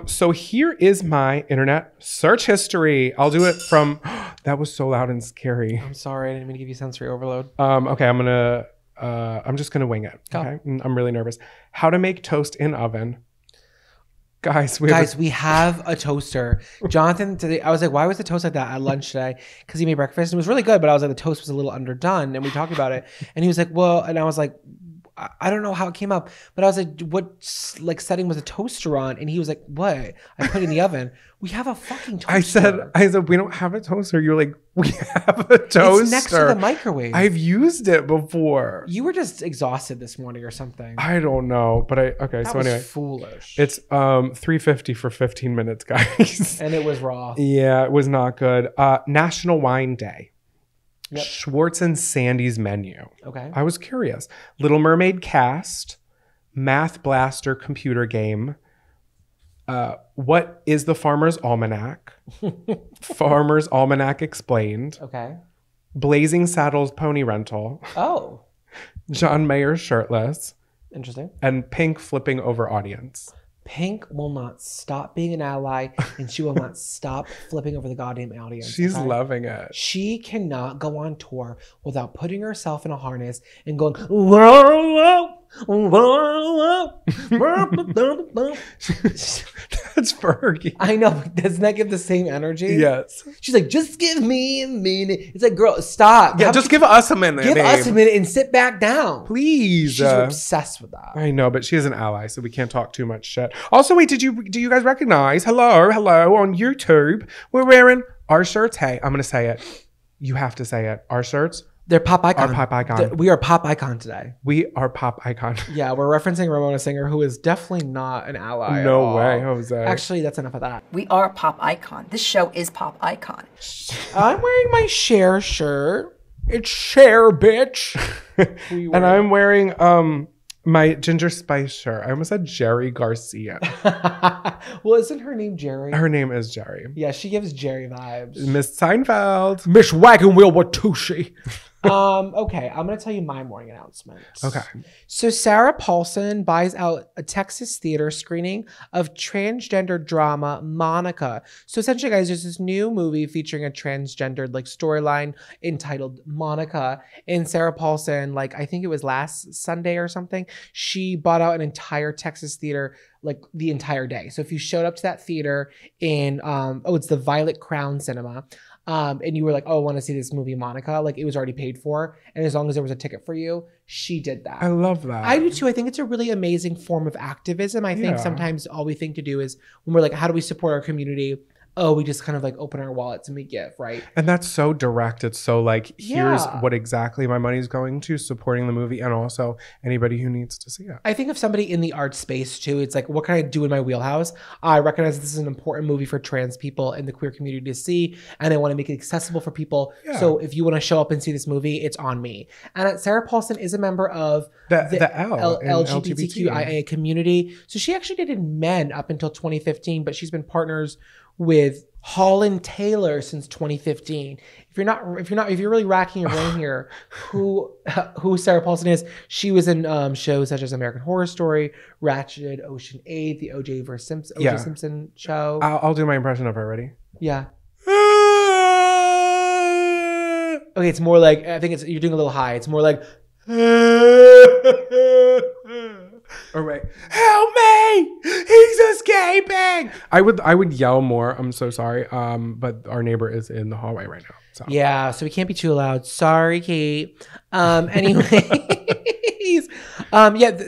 So here is my internet search history. I'll do it from... That was so loud and scary. I'm sorry. I didn't mean to give you sensory overload. Okay, I'm just going to wing it. Okay. I'm really nervous. How to make toast in oven. Guys, we have a toaster. Jonathan, today, I was like, why was the toast like that at lunch today? Because he made breakfast and it was really good, but I was like, the toast was a little underdone. And we talked about it. And he was like, well, and I was like, I don't know how it came up, but I was like, what setting was a toaster on? And he was like, what? I put it in the oven. We have a fucking toaster. I said, we don't have a toaster. You're like, we have a toaster. It's next to the microwave. I've used it before. You were just exhausted this morning or something. I don't know, but that so was anyway. Foolish. It's $3.50 for 15 minutes, guys. And it was raw. Yeah, it was not good. National Wine Day. Yep. Schwartz and Sandy's menu. Okay. I was curious. Little Mermaid cast, Math Blaster computer game, What is the Farmer's Almanac? Farmer's Almanac Explained. Okay. Blazing Saddles Pony Rental. Oh. John Mayer Shirtless. Interesting. And Pink Flipping Over Audience. Pink will not stop being an ally, and she will not stop flipping over the goddamn audience. She's loving it. She cannot go on tour without putting herself in a harness and going, whoa, whoa, whoa, whoa. That's Fergie. I know, but doesn't that give the same energy? Yes. She's like, just give me a minute. It's like, girl, stop. Yeah, just give us a minute. Give us a minute and sit back down. Please. She's obsessed with that. I know, but she is an ally, so we can't talk too much shit. Also, wait, do you guys recognize? Hello, on YouTube, we're wearing our shirts. Hey, I'm gonna say it. You have to say it. Our shirts. They're pop icon. Our pop icon. We are pop icon today. We are pop icon. Yeah, we're referencing Ramona Singer, who is definitely not an ally. No way, Jose. Actually, that's enough of that. We are pop icon. This show is pop icon. I'm wearing my Cher shirt. It's Cher, bitch. And I'm wearing my Ginger Spice shirt. I almost said Jerry Garcia. Well, isn't her name Jerry? Her name is Jerry. Yeah, she gives Jerry vibes. Miss Seinfeld. Miss Wagon Wheel Watushi. Okay, I'm going to tell you my morning announcement. Okay. So Sarah Paulson buys out a Texas theater screening of transgender drama Monica. So essentially, guys, there's this new movie featuring a transgendered storyline entitled Monica. And Sarah Paulson, I think it was last Sunday or something, she bought out an entire Texas theater the entire day. So if you showed up to that theater in, it's the Violet Crown Cinema, and you were like, oh, I want to see this movie, Monica. It was already paid for. And as long as there was a ticket for you, she did that. I love that. I do too. I think it's a really amazing form of activism. I think sometimes all we think to do is when we're like, how do we support our community? Oh, we just kind of open our wallets and we give, right? And that's so direct. It's so here's what exactly my money's going to, supporting the movie, and also anybody who needs to see it. I think of somebody in the art space too. It's like, what can I do in my wheelhouse? I recognize this is an important movie for trans people in the queer community to see, and I want to make it accessible for people. Yeah. So if you want to show up and see this movie, it's on me. And Sarah Paulson is a member of the LGBTQIA community. So she actually dated men up until 2015, but she's been partners with Holland Taylor since 2015. If you're really racking your brain here, who Sarah Paulson is, she was in shows such as American Horror Story, Ratched, Ocean 8, the O.J. Simpson show. I'll do my impression of her. Ready? Yeah. Okay, it's more I think you're doing a little high. It's more or right. Help me! He's escaping! I would yell more. I'm so sorry. But our neighbor is in the hallway right now. So. Yeah, so we can't be too loud. Sorry, Kate. Anyways.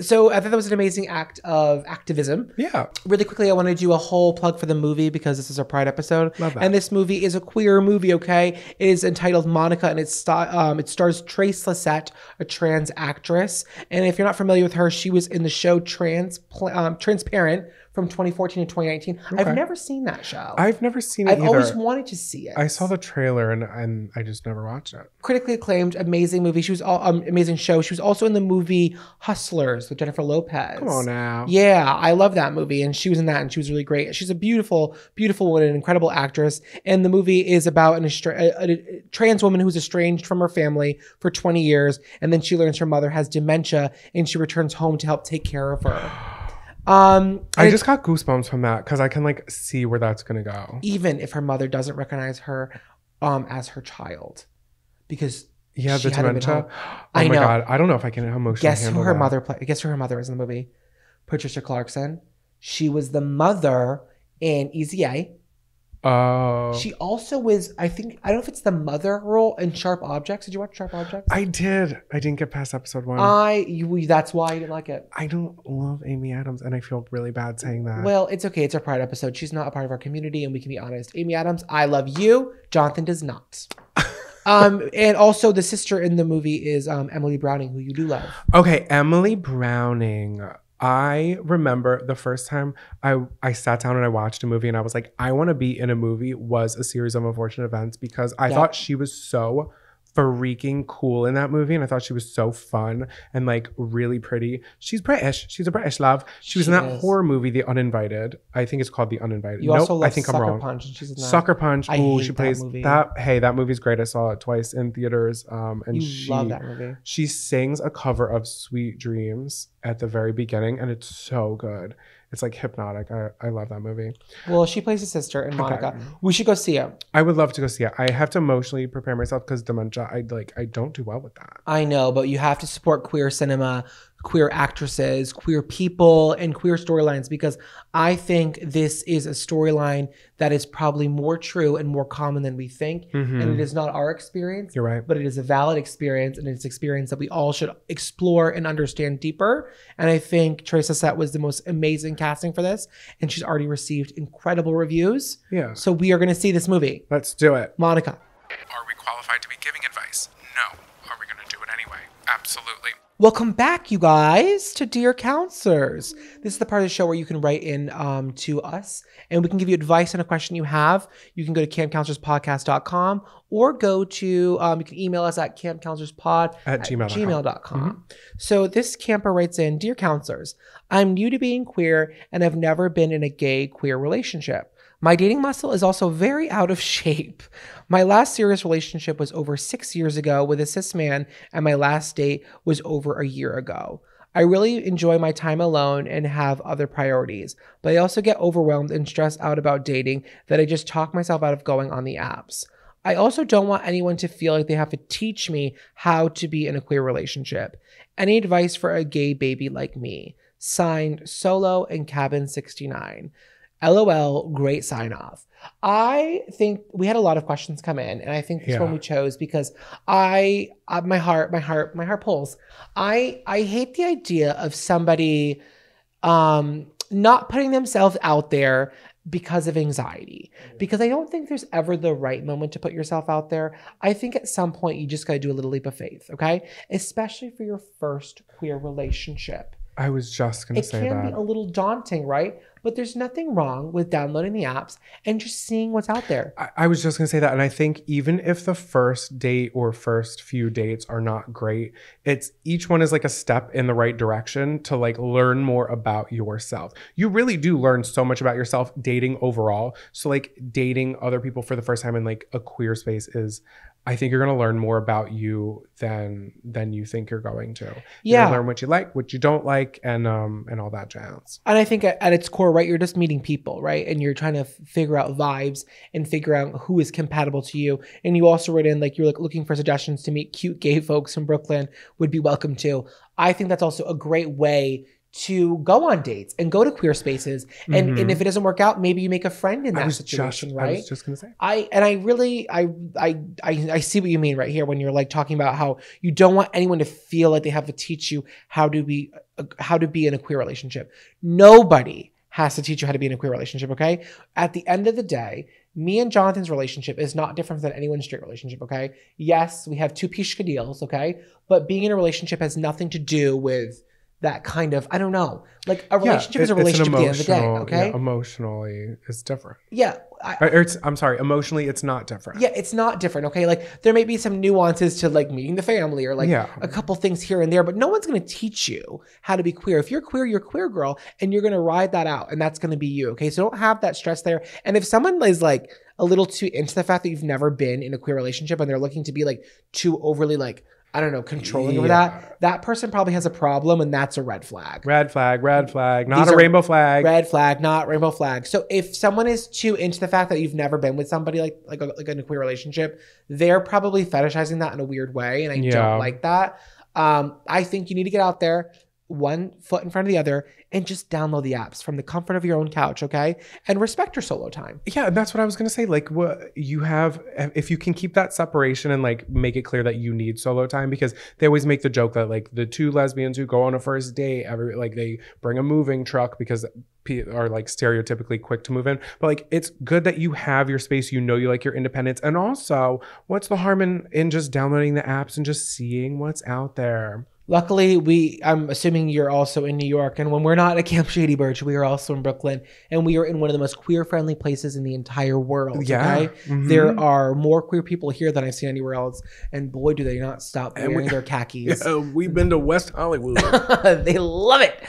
So I thought that was an amazing act of activism. Yeah. Really quickly, I want to do a whole plug for the movie because this is our Pride episode. Love that. And this movie is a queer movie, okay? It is entitled Monica, and it stars Trace Lissette, a trans actress. And if you're not familiar with her, she was in the show Transparent from 2014 to 2019. Okay. I've never seen that show. I've never seen it either. I've always wanted to see it. I saw the trailer and I just never watched it. Critically acclaimed, amazing movie. She was amazing show. She was also in the movie Hustlers with Jennifer Lopez. Come on now. Yeah, I love that movie, and she was in that, and she was really great. She's a beautiful, beautiful woman, an incredible actress. And the movie is about a trans woman who's estranged from her family for 20 years, and then she learns her mother has dementia, and she returns home to help take care of her. I just got goosebumps from that because I can see where that's gonna go. Even if her mother doesn't recognize her as her child, because the dementia. I know. My God, I don't know if I can emotionally handle that. Guess who her mother is in the movie? Patricia Clarkson. She was the mother in Easy A. Oh. She also was, I don't know if it's the mother role in Sharp Objects. Did you watch Sharp Objects? I did. I didn't get past episode 1. That's why I didn't like it. I don't love Amy Adams, and I feel really bad saying that. Well, it's okay. It's our Pride episode. She's not a part of our community, and we can be honest. Amy Adams, I love you. Jonathan does not. And also the sister in the movie is Emily Browning, who you do love. Okay, Emily Browning. I remember the first time I sat down and I watched a movie and I was like, I want to be in a movie, was A Series of Unfortunate Events, because I thought she was so freaking cool in that movie, and I thought she was so fun and like really pretty. She's British. She's a British love. She was in that horror movie, The Uninvited. I think it's called The Uninvited. You also love I think Sucker I'm wrong. Punch. And she's in that. Sucker Punch. I Ooh, hate she plays that movie. that. Hey, that movie's great. I saw it twice in theaters. And You love that movie. She sings a cover of Sweet Dreams at the very beginning, and it's so good. It's like hypnotic. I love that movie. Well, she plays a sister in Monica. Okay. We should go see it. I would love to go see it. I have to emotionally prepare myself because dementia. I don't do well with that. I know, but you have to support queer cinema, queer actresses, queer people, and queer storylines, because I think this is a storyline that is probably more true and more common than we think. Mm-hmm. And it is not our experience. You're right. But it is a valid experience, and it's an experience that we all should explore and understand deeper. And I think Teresa Sett was the most amazing casting for this, and she's already received incredible reviews. Yeah. So we are going to see this movie. Let's do it. Monica. Are we qualified to be giving advice? No. Are we going to do it anyway? Absolutely. Welcome back, you guys, to Dear Counselors. This is the part of the show where you can write in to us, and we can give you advice on a question you have. You can go to campcounselorspodcast.com, or go to, you can email us at campcounselorspod@gmail.com. Mm-hmm. So this camper writes in, Dear Counselors, I'm new to being queer and have never been in a gay queer relationship. My dating muscle is also very out of shape. My last serious relationship was over 6 years ago with a cis man, and my last date was over a year ago. I really enjoy my time alone and have other priorities, but I also get overwhelmed and stressed out about dating that I just talk myself out of going on the apps. I also don't want anyone to feel like they have to teach me how to be in a queer relationship. Any advice for a gay baby like me? Signed, Solo and Cabin 69. LOL, great sign off. I think we had a lot of questions come in, and I think this one we chose because my heart pulls. I hate the idea of somebody not putting themselves out there because of anxiety, because I don't think there's ever the right moment to put yourself out there. I think at some point you just got to do a little leap of faith, okay? Especially for your first queer relationship. I was just going to say that. It can be a little daunting, right? But there's nothing wrong with downloading the apps and just seeing what's out there. I was just going to say that. And I think even if the first date or first few dates are not great, each one is like a step in the right direction to like learn more about yourself. You really do learn so much about yourself dating overall. So like dating other people for the first time in like a queer space is, I think you're going to learn more about you than you think you're going to. You're going to learn what you like, what you don't like, and all that jazz. And I think at its core, right, you're just meeting people, right? And you're trying to figure out vibes and figure out who is compatible to you. And you also wrote in, like, you're like looking for suggestions to meet cute gay folks from Brooklyn would be welcome too. I think that's also a great way to go on dates and go to queer spaces. And if it doesn't work out, maybe you make a friend in that situation, right? I was just going to say. I see what you mean right here when you're like talking about how you don't want anyone to feel like they have to teach you how to be in a queer relationship. Nobody has to teach you how to be in a queer relationship, okay? At the end of the day, me and Jonathan's relationship is not different than anyone's straight relationship, okay? Yes, we have two pishka deals, okay? But being in a relationship has nothing to do with that kind of, I don't know. Like a relationship is a relationship at the end of the day, okay? Yeah, emotionally, it's different. Yeah. I'm sorry, emotionally, it's not different. Yeah, it's not different, okay? Like there may be some nuances to like meeting the family or like a couple things here and there, but no one's going to teach you how to be queer. If you're queer, you're queer, girl, and you're going to ride that out, and that's going to be you, okay? So don't have that stress there. And if someone is like a little too into the fact that you've never been in a queer relationship and they're looking to be like too overly like, I don't know, controlling over that person probably has a problem, and that's a red flag. Red flag, not a rainbow flag. Red flag, not rainbow flag. So if someone is too into the fact that you've never been with somebody like in a queer relationship, they're probably fetishizing that in a weird way, and I don't like that. I think you need to get out there, one foot in front of the other, and just download the apps from the comfort of your own couch, okay? And respect your solo time. Yeah, that's what I was going to say. Like, what you have, if you can keep that separation and like make it clear that you need solo time, because they always make the joke that like the two lesbians who go on a first date, they bring a moving truck because are like stereotypically quick to move in. But like, it's good that you have your space, you like your independence. And also, what's the harm in just downloading the apps and just seeing what's out there? Luckily, I'm assuming you're also in New York, and when we're not at Camp Shady Birch, we are also in Brooklyn, and we are in one of the most queer-friendly places in the entire world. Yeah. Okay, there are more queer people here than I've seen anywhere else, and boy, do they not stop wearing their khakis. Yeah, we've been to West Hollywood. They love it.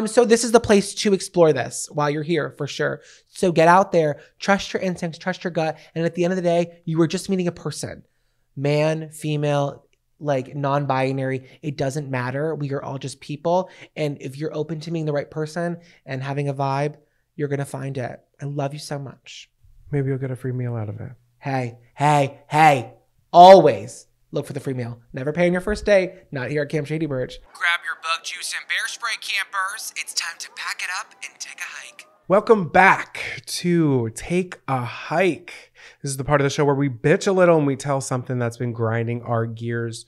So this is the place to explore this while you're here, for sure. So get out there, trust your instincts, trust your gut, and at the end of the day, you are just meeting a person, man, female, like non-binary. It doesn't matter. We are all just people. And if you're open to meeting the right person and having a vibe, you're going to find it. I love you so much. Maybe you'll get a free meal out of it. Hey, always look for the free meal. Never pay on your first day. Not here at Camp Shady Birch. Grab your bug juice and bear spray, campers. It's time to pack it up and take a hike. Welcome back to Take a Hike. This is the part of the show where we bitch a little and we tell something that's been grinding our gears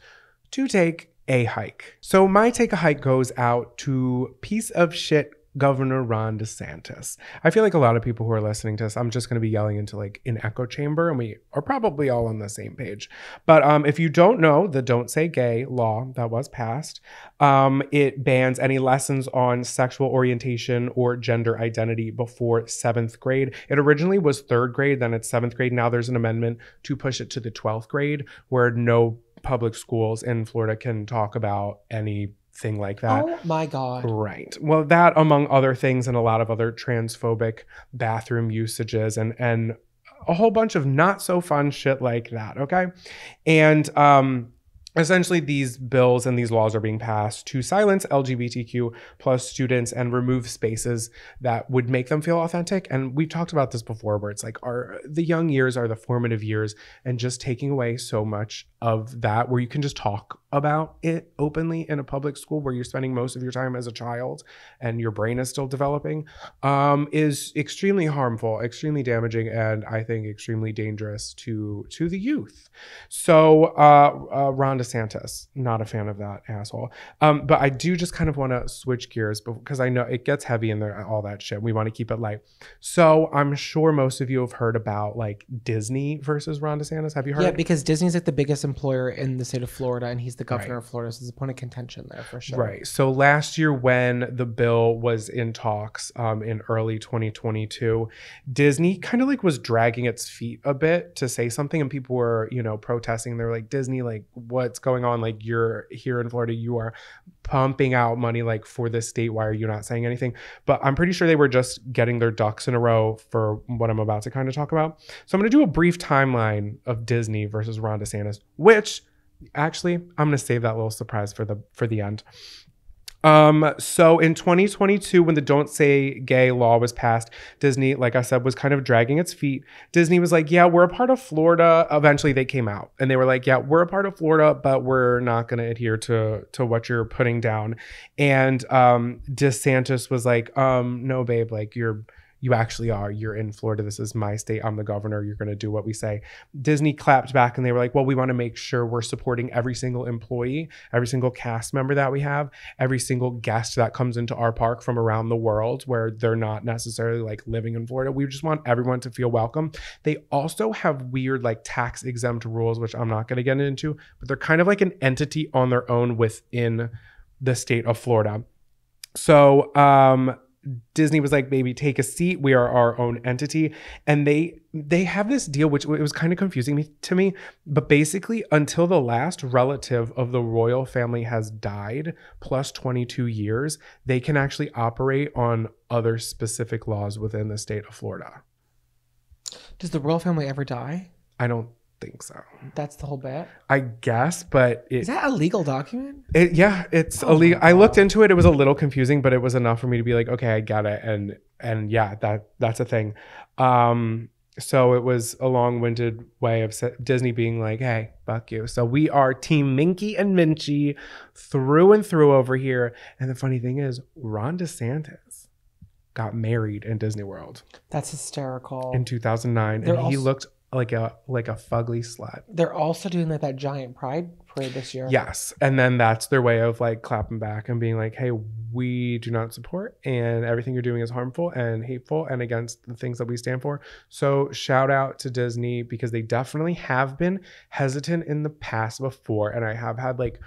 to take a hike. So my Take a Hike goes out to piece of shit Governor Ron DeSantis. I feel like a lot of people who are listening to this, I'm just going to be yelling into like an echo chamber, and we are probably all on the same page. But if you don't know, the Don't Say Gay law that was passed, it bans any lessons on sexual orientation or gender identity before 7th grade. It originally was 3rd grade, then it's 7th grade. Now there's an amendment to push it to the 12th grade, where no public schools in Florida can talk about anything like that. Oh my God. Right. Well, that among other things, and a lot of other transphobic bathroom usages and a whole bunch of not so fun shit like that. Okay. And essentially, these bills and these laws are being passed to silence LGBTQ plus students and remove spaces that would make them feel authentic. And we've talked about this before, where it's like the young years are the formative years, and just taking away so much of that, where you can just talk about it openly in a public school where you're spending most of your time as a child and your brain is still developing, is extremely harmful, extremely damaging, and I think extremely dangerous to the youth. So Ron DeSantis, not a fan of that asshole. But I do just kind of want to switch gears because I know it gets heavy in there, all that shit. We want to keep it light. So I'm sure most of you have heard about like Disney versus Ron DeSantis. Have you heard? Yeah, because Disney's like the biggest employer in the state of Florida, and he's the governor of Florida, so there's a point of contention there for sure. Right. So last year when the bill was in talks in early 2022, Disney kind of like was dragging its feet a bit to say something, and people were, protesting. They were like, Disney, like, what's going on? Like, you're here in Florida, you are pumping out money like for this state. Why are you not saying anything? But I'm pretty sure they were just getting their ducks in a row for what I'm about to kind of talk about. So I'm going to do a brief timeline of Disney versus Ron DeSantis, which actually, I'm going to save that little surprise for the end. So in 2022, when the Don't Say Gay law was passed, Disney, like I said, was kind of dragging its feet. Disney was like, yeah, we're a part of Florida. Eventually they came out and they were like, yeah, we're a part of Florida, but we're not going to adhere to what you're putting down. And DeSantis was like, no, babe, like you actually are. You're in Florida. This is my state. I'm the governor. You're going to do what we say. Disney clapped back and they were like, well, we want to make sure we're supporting every single employee, every single cast member that we have, every single guest that comes into our park from around the world where they're not necessarily like living in Florida. We just want everyone to feel welcome. They also have weird like tax exempt rules, which I'm not going to get into, but they're kind of like an entity on their own within the state of Florida. So, Disney was like, baby, take a seat. We are our own entity. And they have this deal, which it was kind of confusing to me. But basically, until the last relative of the royal family has died, plus 22 years, they can actually operate on other specific laws within the state of Florida. Does the royal family ever die? I don't think so. That's the whole bet? I guess, but is that a legal document? It's illegal. I looked into it. It was a little confusing, but it was enough for me to be like, okay, I get it. And yeah, that's a thing. So it was a long-winded way of Disney being like, hey, fuck you. So we are Team Minky and Minchie through and through over here. And the funny thing is, Ron DeSantis got married in Disney World. That's hysterical. In 2009. And he looked like a fugly slut. They're also doing like that giant pride parade this year. Yes. And then that's their way of like clapping back and being like, hey, we do not support, and everything you're doing is harmful and hateful and against the things that we stand for. So shout out to Disney, because they definitely have been hesitant in the past before. And I have had like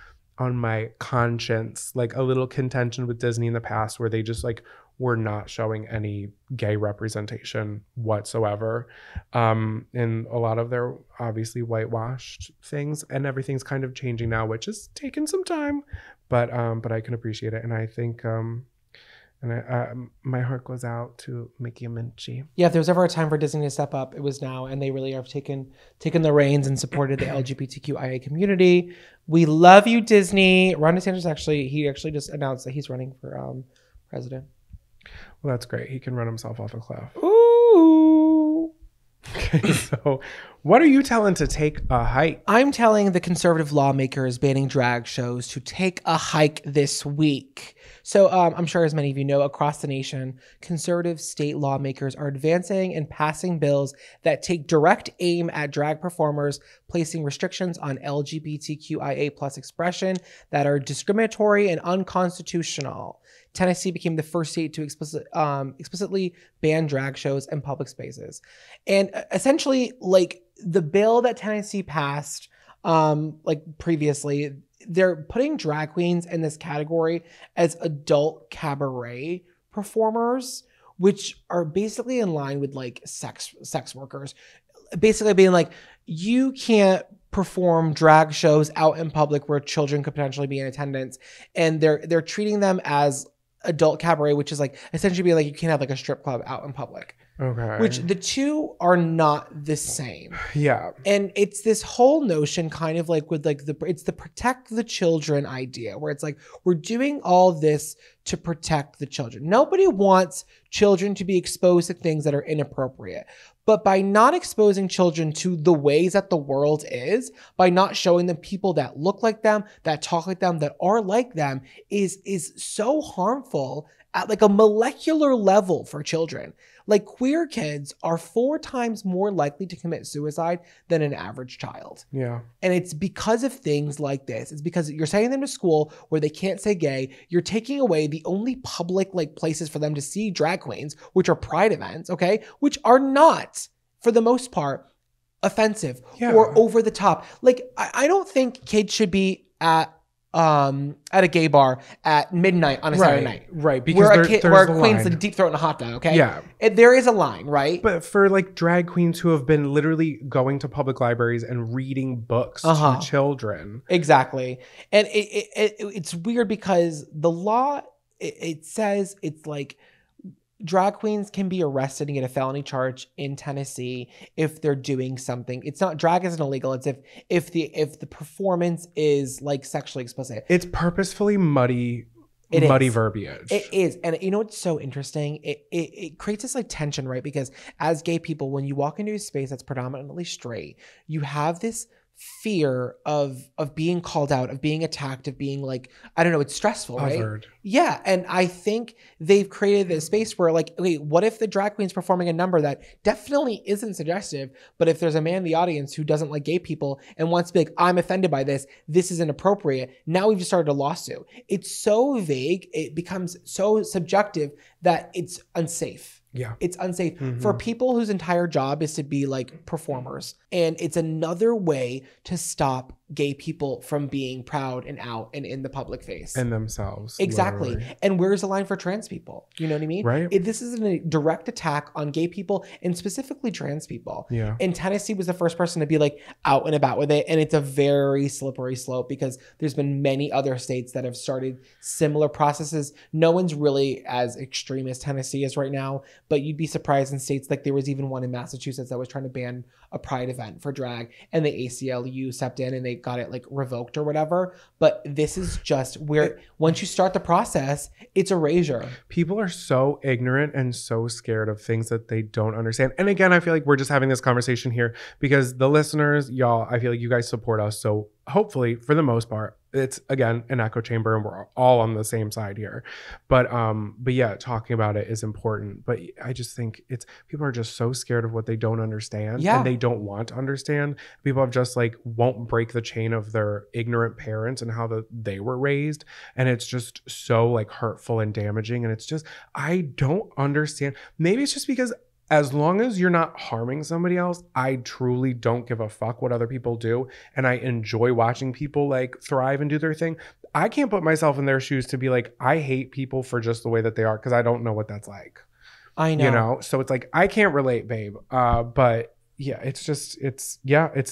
on my conscience, like a little contention with Disney in the past where they just like were not showing any gay representation whatsoever in a lot of their obviously whitewashed things, and everything's kind of changing now, which has taken some time, but I can appreciate it. And I think my heart goes out to Mickey and Minchie. Yeah, if there was ever a time for Disney to step up, it was now, and they really have taken the reins and supported the LGBTQIA community. We love you, Disney. Ron DeSantis he actually just announced that he's running for president. Well, that's great. He can run himself off a cliff. Ooh. Okay, so what are you telling to take a hike? I'm telling the conservative lawmakers banning drag shows to take a hike this week. So I'm sure as many of you know, across the nation, conservative state lawmakers are advancing and passing bills that take direct aim at drag performers, placing restrictions on LGBTQIA plus expression that are discriminatory and unconstitutional. Tennessee became the first state to explicitly ban drag shows in public spaces. And essentially, like, the bill that Tennessee passed, like previously, they're putting drag queens in this category as adult cabaret performers, which are basically in line with like sex workers. Basically being like, you can't perform drag shows out in public where children could potentially be in attendance. And they're treating them as adult cabaret, which is like essentially be like, you can't have like a strip club out in public. Okay. Which the two are not the same. Yeah. And it's this whole notion kind of like with like it's the protect the children idea, where it's like, we're doing all this to protect the children. Nobody wants children to be exposed to things that are inappropriate. But by not exposing children to the ways that the world is, by not showing them people that look like them, that talk like them, that are like them, is so harmful at like a molecular level for children. Like, queer kids are 4 times more likely to commit suicide than an average child. Yeah. And it's because of things like this. It's because you're sending them to school where they can't say gay. You're taking away the only public like places for them to see drag queens, which are pride events, okay? Which are not, for the most part, offensive or over the top. Like, I don't think kids should be at a gay bar at midnight on a Saturday night. Right, because where a queen's like deep throat in a hot dog, okay? Yeah. There is a line, right? But for like drag queens who have been literally going to public libraries and reading books to children. Exactly. And it's weird because the law, it says it's like, drag queens can be arrested and get a felony charge in Tennessee if they're doing something. It's not, drag isn't illegal. It's if the performance is like sexually explicit. It's purposefully muddy verbiage. It is. And you know what's so interesting? It creates this like tension, right? Because as gay people, when you walk into a space that's predominantly straight, you have this fear of being called out, of being attacked, of being like, I don't know, it's stressful, right? Othered. Yeah. And I think they've created this space where like, wait, what if the drag queen's performing a number that definitely isn't suggestive, but if there's a man in the audience who doesn't like gay people and wants to be like, I'm offended by this is inappropriate, now we've just started a lawsuit. It's so vague, it becomes so subjective that it's unsafe. Yeah. It's unsafe for people whose entire job is to be like performers. And it's another way to stop gay people from being proud and out and in the public face. And themselves. Exactly. Literally. And where's the line for trans people? You know what I mean? Right. This is a direct attack on gay people and specifically trans people. Yeah. And Tennessee was the first person to be like out and about with it. And it's a very slippery slope because there's been many other states that have started similar processes. No one's really as extreme as Tennessee is right now, but you'd be surprised in states like there was even one in Massachusetts that was trying to ban a pride event for drag, and the ACLU stepped in and they got it like revoked or whatever. But this is just where once you start the process, it's erasure. People are so ignorant and so scared of things that they don't understand. And again, I feel like we're just having this conversation here because the listeners, y'all, I feel like you guys support us. So hopefully, for the most part, it's again an echo chamber and we're all on the same side here. But yeah, talking about it is important. But I just think people are just so scared of what they don't understand and they don't want to understand. People have just like won't break the chain of their ignorant parents and how they were raised. And it's just so like hurtful and damaging. And it's just, I don't understand. Maybe it's just because as long as you're not harming somebody else, I truly don't give a fuck what other people do. And I enjoy watching people like thrive and do their thing. I can't put myself in their shoes to be like, I hate people for just the way that they are, because I don't know what that's like. I know. You know? So it's like, I can't relate, babe. But yeah, it's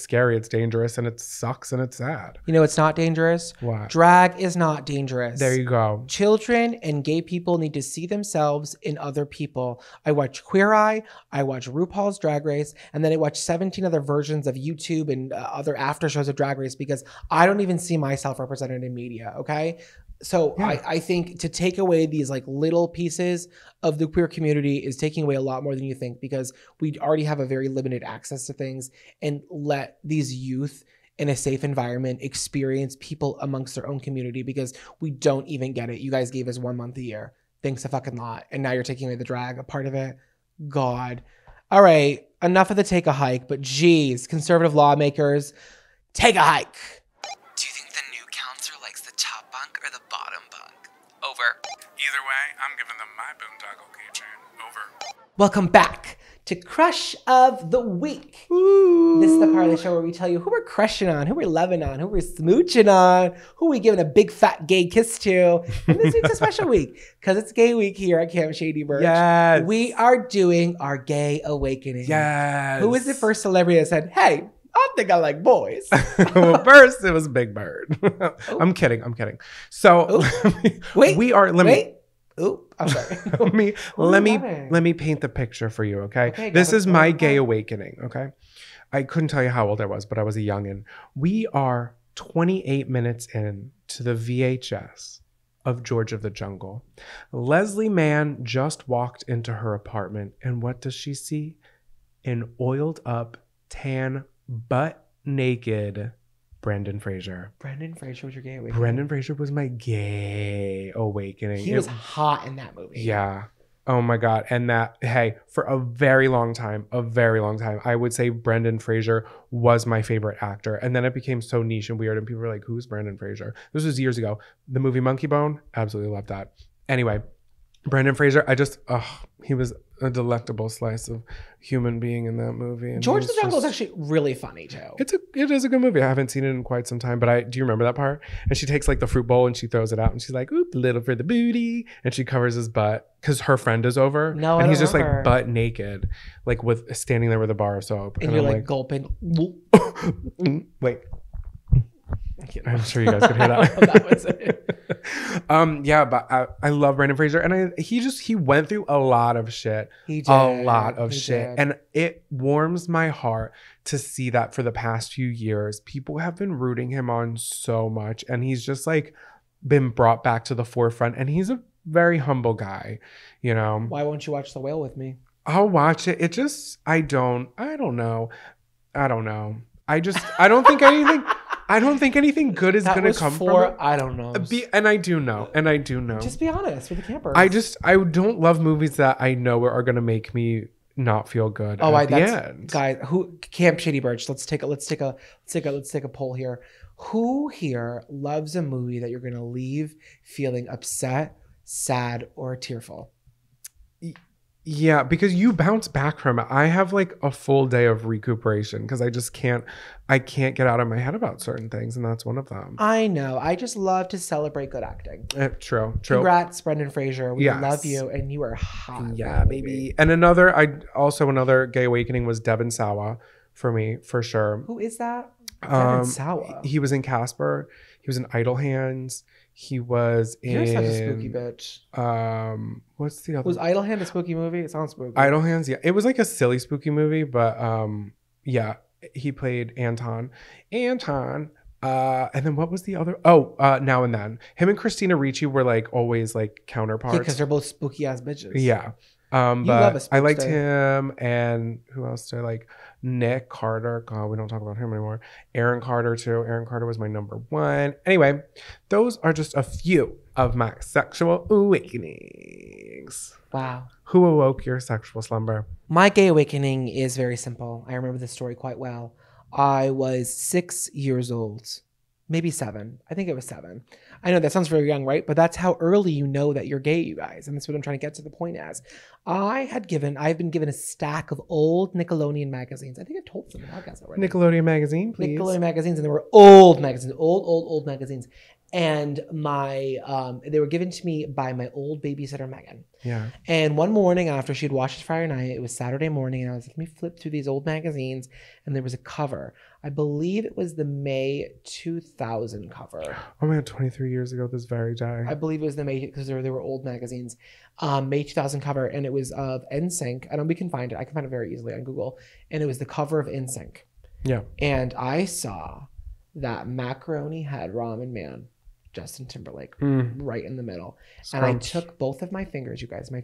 scary, it's dangerous, and it sucks, and it's sad. You know, it's not dangerous. What? Drag is not dangerous. There you go. Children and gay people need to see themselves in other people. I watch Queer Eye, I watch RuPaul's Drag Race, and then I watch 17 other versions of YouTube and other after shows of Drag Race, because I don't even see myself represented in media, okay? So yeah. I think to take away these like little pieces of the queer community is taking away a lot more than you think, because we already have a very limited access to things, and let these youth in a safe environment experience people amongst their own community, because we don't even get it. You guys gave us 1 month a year. Thanks a fucking lot. And now you're taking away the drag, a part of it. God. All right. Enough of the take a hike, but geez, conservative lawmakers, take a hike. Do you think the new counselor likes the top bunk or the bottom bunk? Over. Either way, I'm giving them my boondoggle keychain. Over. Welcome back to Crush of the Week. Ooh. This is the part of the show where we tell you who we're crushing on, who we're loving on, who we're smooching on, who we giving a big fat gay kiss to. And this week's a special week because it's Gay Week here at Camp Shady Birch. Yes. We are doing our gay awakening. Yes. Who was the first celebrity that said, hey, I think I like boys? Well, first it was Big Bird. I'm kidding. So let me paint the picture for you, okay? This is my gay awakening, okay? I couldn't tell you how old I was, but I was a youngin'. We are 28 minutes in to the VHS of George of the Jungle. Leslie Mann just walked into her apartment, and what does she see? An oiled up, tan, butt naked Brendan Fraser. Brendan Fraser was your gay awakening? Brendan Fraser was my gay awakening. He was hot in that movie. Yeah. Oh my God. And that, hey, for a very long time, I would say Brendan Fraser was my favorite actor. And then it became so niche and weird, and people were like, who's Brendan Fraser? This was years ago. The movie Monkey Bone, absolutely loved that. Anyway, Brendan Fraser, he was a delectable slice of human being in that movie. And George of the Jungle is actually really funny too. It is a good movie. I haven't seen it in quite some time, but do you remember that part? And she takes like the fruit bowl and she throws it out and she's like, oop, little for the booty. And she covers his butt because her friend is over. No, and I he's don't just remember. like butt naked, like with standing there with a bar of soap. And you're like gulping. Wait. I'm sure you guys could hear that. That was it. Yeah, but I love Brendan Fraser, and he went through a lot of shit. He did. A lot of shit. Did. And it warms my heart to see that for the past few years, people have been rooting him on so much, and he's just like been brought back to the forefront, and he's a very humble guy, you know. Why won't you watch The Whale with me? I'll watch it. It just, I don't know. I don't think anything I don't think anything good is going to come from it. I don't know. And I do know. Just be honest with the campers. I don't love movies that I know are going to make me not feel good at the end. Guys, Camp Shady Birch, let's take a poll here. Who here loves a movie that you're going to leave feeling upset, sad, or tearful? Yeah, because you bounce back from it. I have like a full day of recuperation because I can't get out of my head about certain things, and that's one of them. I know. I just love to celebrate good acting. True. Congrats, Brendan Fraser. We love you, and you are hot. Yeah, baby. And another gay awakening was Devin Sawa for me, for sure. Who is that? Devin Sawa. He was in Casper. He was in Idle Hands. He was in... You're such a spooky bitch. What's the other... Was Idle Hand a spooky movie? It sounds spooky. Idle Hands, yeah. It was like a silly spooky movie, but yeah, he played Anton. And then what was the other... Now and Then. Him and Christina Ricci were like always like counterparts. Yeah, because they're both spooky ass bitches. Yeah. But I liked him, and who else did I like? Nick Carter. God, we don't talk about him anymore. Aaron Carter too. Aaron Carter was my number one. Anyway, those are just a few of my sexual awakenings. Wow. Who awoke your sexual slumber? My gay awakening is very simple. I remember this story quite well. I was 6 years old maybe 7. I think it was 7. I know that sounds very young, right? But that's how early you know that you're gay, you guys. And that's what I'm trying to get to the point as. I've been given a stack of old Nickelodeon magazines. I think I've told them in the podcast already. Nickelodeon magazine, please. Nickelodeon magazines, and they were old magazines, old magazines. And they were given to me by my old babysitter, Megan. Yeah. And one morning after she'd watched it Friday night, it was Saturday morning, and I was like, let me flip through these old magazines, and there was a cover. I believe it was the May 2000 cover. Oh my God, 23 years ago this very day. I believe it was the May, because they were old magazines. May 2000 cover, and it was of NSYNC. And we can find it. I can find it very easily on Google. And it was the cover of NSYNC. Yeah. And I saw that Macaroni Head Ramen Man, Justin Timberlake, right in the middle. Scrumps. And I took both of my fingers, you guys, my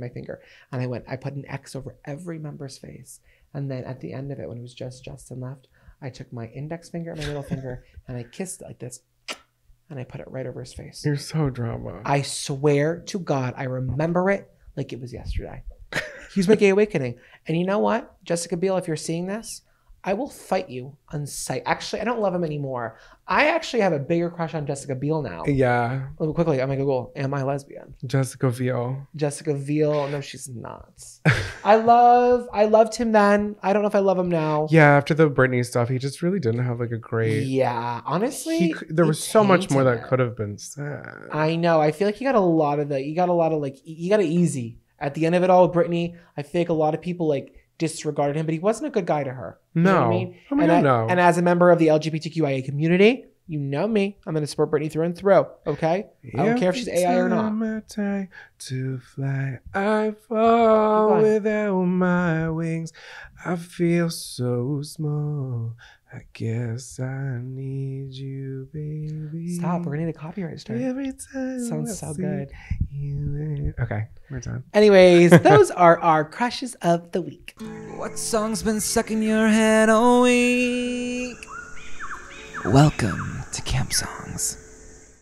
finger, and I put an X over every member's face. And then at the end of it, when it was just Justin left, I took my index finger and my middle finger and I kissed it like this, and I put it right over his face. You're so drama. I swear to God, I remember it like it was yesterday. He was my gay awakening. And you know what, Jessica Biel, if you're seeing this, I will fight you on sight. Actually, I don't love him anymore. I actually have a bigger crush on Jessica Biel now. Yeah. Quickly, I'm gonna Google, am I lesbian? Jessica Biel. Jessica Biel. No, she's not. I loved him then. I don't know if I love him now. Yeah, after the Britney stuff, he just really didn't have like a great. Yeah, honestly, there was so much more that it. could have been said. I know. I feel like he got it easy at the end of it all with Britney. I feel like a lot of people like disregarded him, but he wasn't a good guy to her. You know what I mean? Oh my God, no. And as a member of the LGBTQIA community, you know me, I'm going to support Britney through and through. Okay, I don't care if she's AI or not. Every time I try to fly, I fall without my wings. I feel so small. I guess I need you, baby. Stop. We're gonna need a copyright strike. Every time. Sounds so good. Okay, we're done. Anyways, those are our crushes of the week. What song's been stuck in your head all week? Welcome to Camp Songs.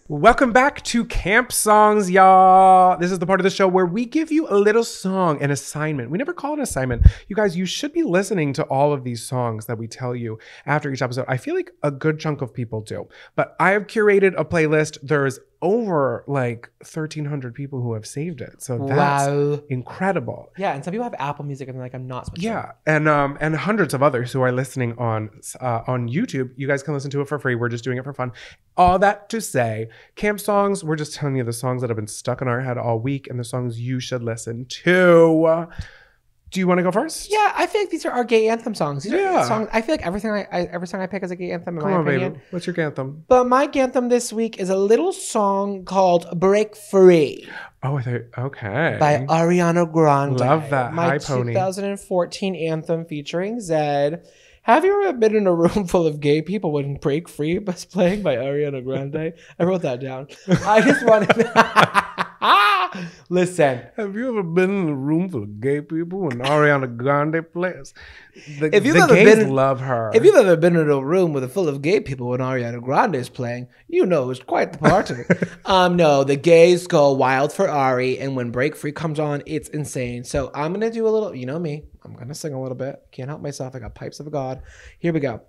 Welcome back to Camp Songs, y'all. This is the part of the show where we give you a little song, an assignment. We never call it an assignment. You guys, you should be listening to all of these songs that we tell you after each episode. I feel like a good chunk of people do. But I have curated a playlist. There's over like 1,300 people who have saved it. So that's incredible. Yeah, and some people have Apple Music and they're like, I'm not switching. Yeah, and hundreds of others who are listening on YouTube. You guys can listen to it for free. We're just doing it for fun. All that to say, Camp Songs, we're just telling you the songs that have been stuck in our head all week and the songs you should listen to. Do you want to go first? Yeah, I feel like these are our gay anthem songs. These Yeah. are songs. I feel like every song I pick is a gay anthem in Come my on, opinion. baby. What's your anthem? But my anthem this week is a little song called Break Free Oh, I thought, okay. by Ariana Grande. Love that. My High pony. 2014 anthem featuring Zed. Have you ever been in a room full of gay people when Break Free was playing by Ariana Grande? I wrote that down. I just wanted Listen. Have you ever been in a room full of gay people when Ariana Grande plays? The gays love her. If you've ever been in a room full of gay people when Ariana Grande is playing, you know it's quite the party. No, the gays go wild for Ari, and when Break Free comes on, it's insane. So I'm gonna do a little, you know me, I'm gonna sing a little bit. Can't help myself. I got pipes of God. Here we go.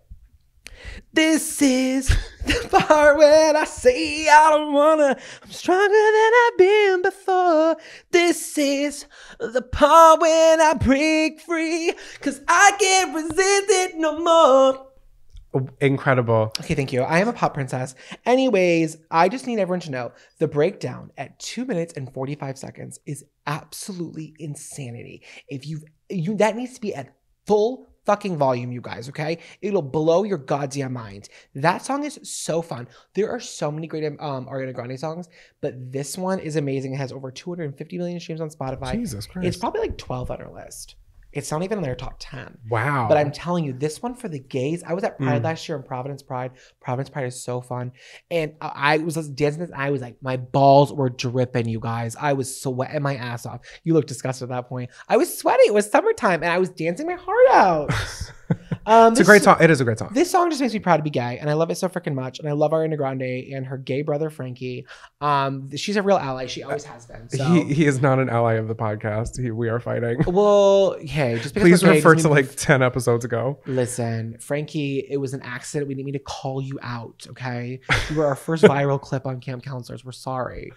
This is the part when I say I don't wanna. I'm stronger than I've been before. This is the part when I break free, 'cause I can't resist it no more. Incredible. Okay, thank you. I am a pop princess. Anyways, I just need everyone to know the breakdown at 2 minutes and 45 seconds is absolutely insanity. If you that needs to be at full fucking volume, you guys, okay? It'll blow your goddamn mind. That song is so fun. There are so many great Ariana Grande songs, but this one is amazing. It has over 250 million streams on Spotify. Jesus Christ. It's probably like 12 on our list. It's not even in their top 10. Wow. But I'm telling you, this one for the gays. I was at Pride last year in Providence Pride. Providence Pride is so fun. And I was dancing this, and I was like, my balls were dripping, you guys. I was sweating my ass off. You look disgusted at that point. I was sweaty. It was summertime, and I was dancing my heart out. It's a great song. It is a great song. This song just makes me proud to be gay, and I love it so freaking much. And I love Ariana Grande and her gay brother Frankie. She's a real ally. She always has been. So. He is not an ally of the podcast. We are fighting. Well, hey, just because please we're gay refer doesn't to mean like 10 episodes ago. Listen, Frankie, it was an accident. We didn't mean to call you out. Okay, you were our first viral clip on Camp Counselors. We're sorry.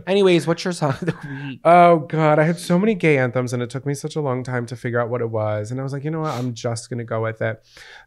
Anyways, what's your song of the week? Oh God, I had so many gay anthems, and it took me such a long time to figure out what it was. And I was like, you know what? I'm just gonna go with it.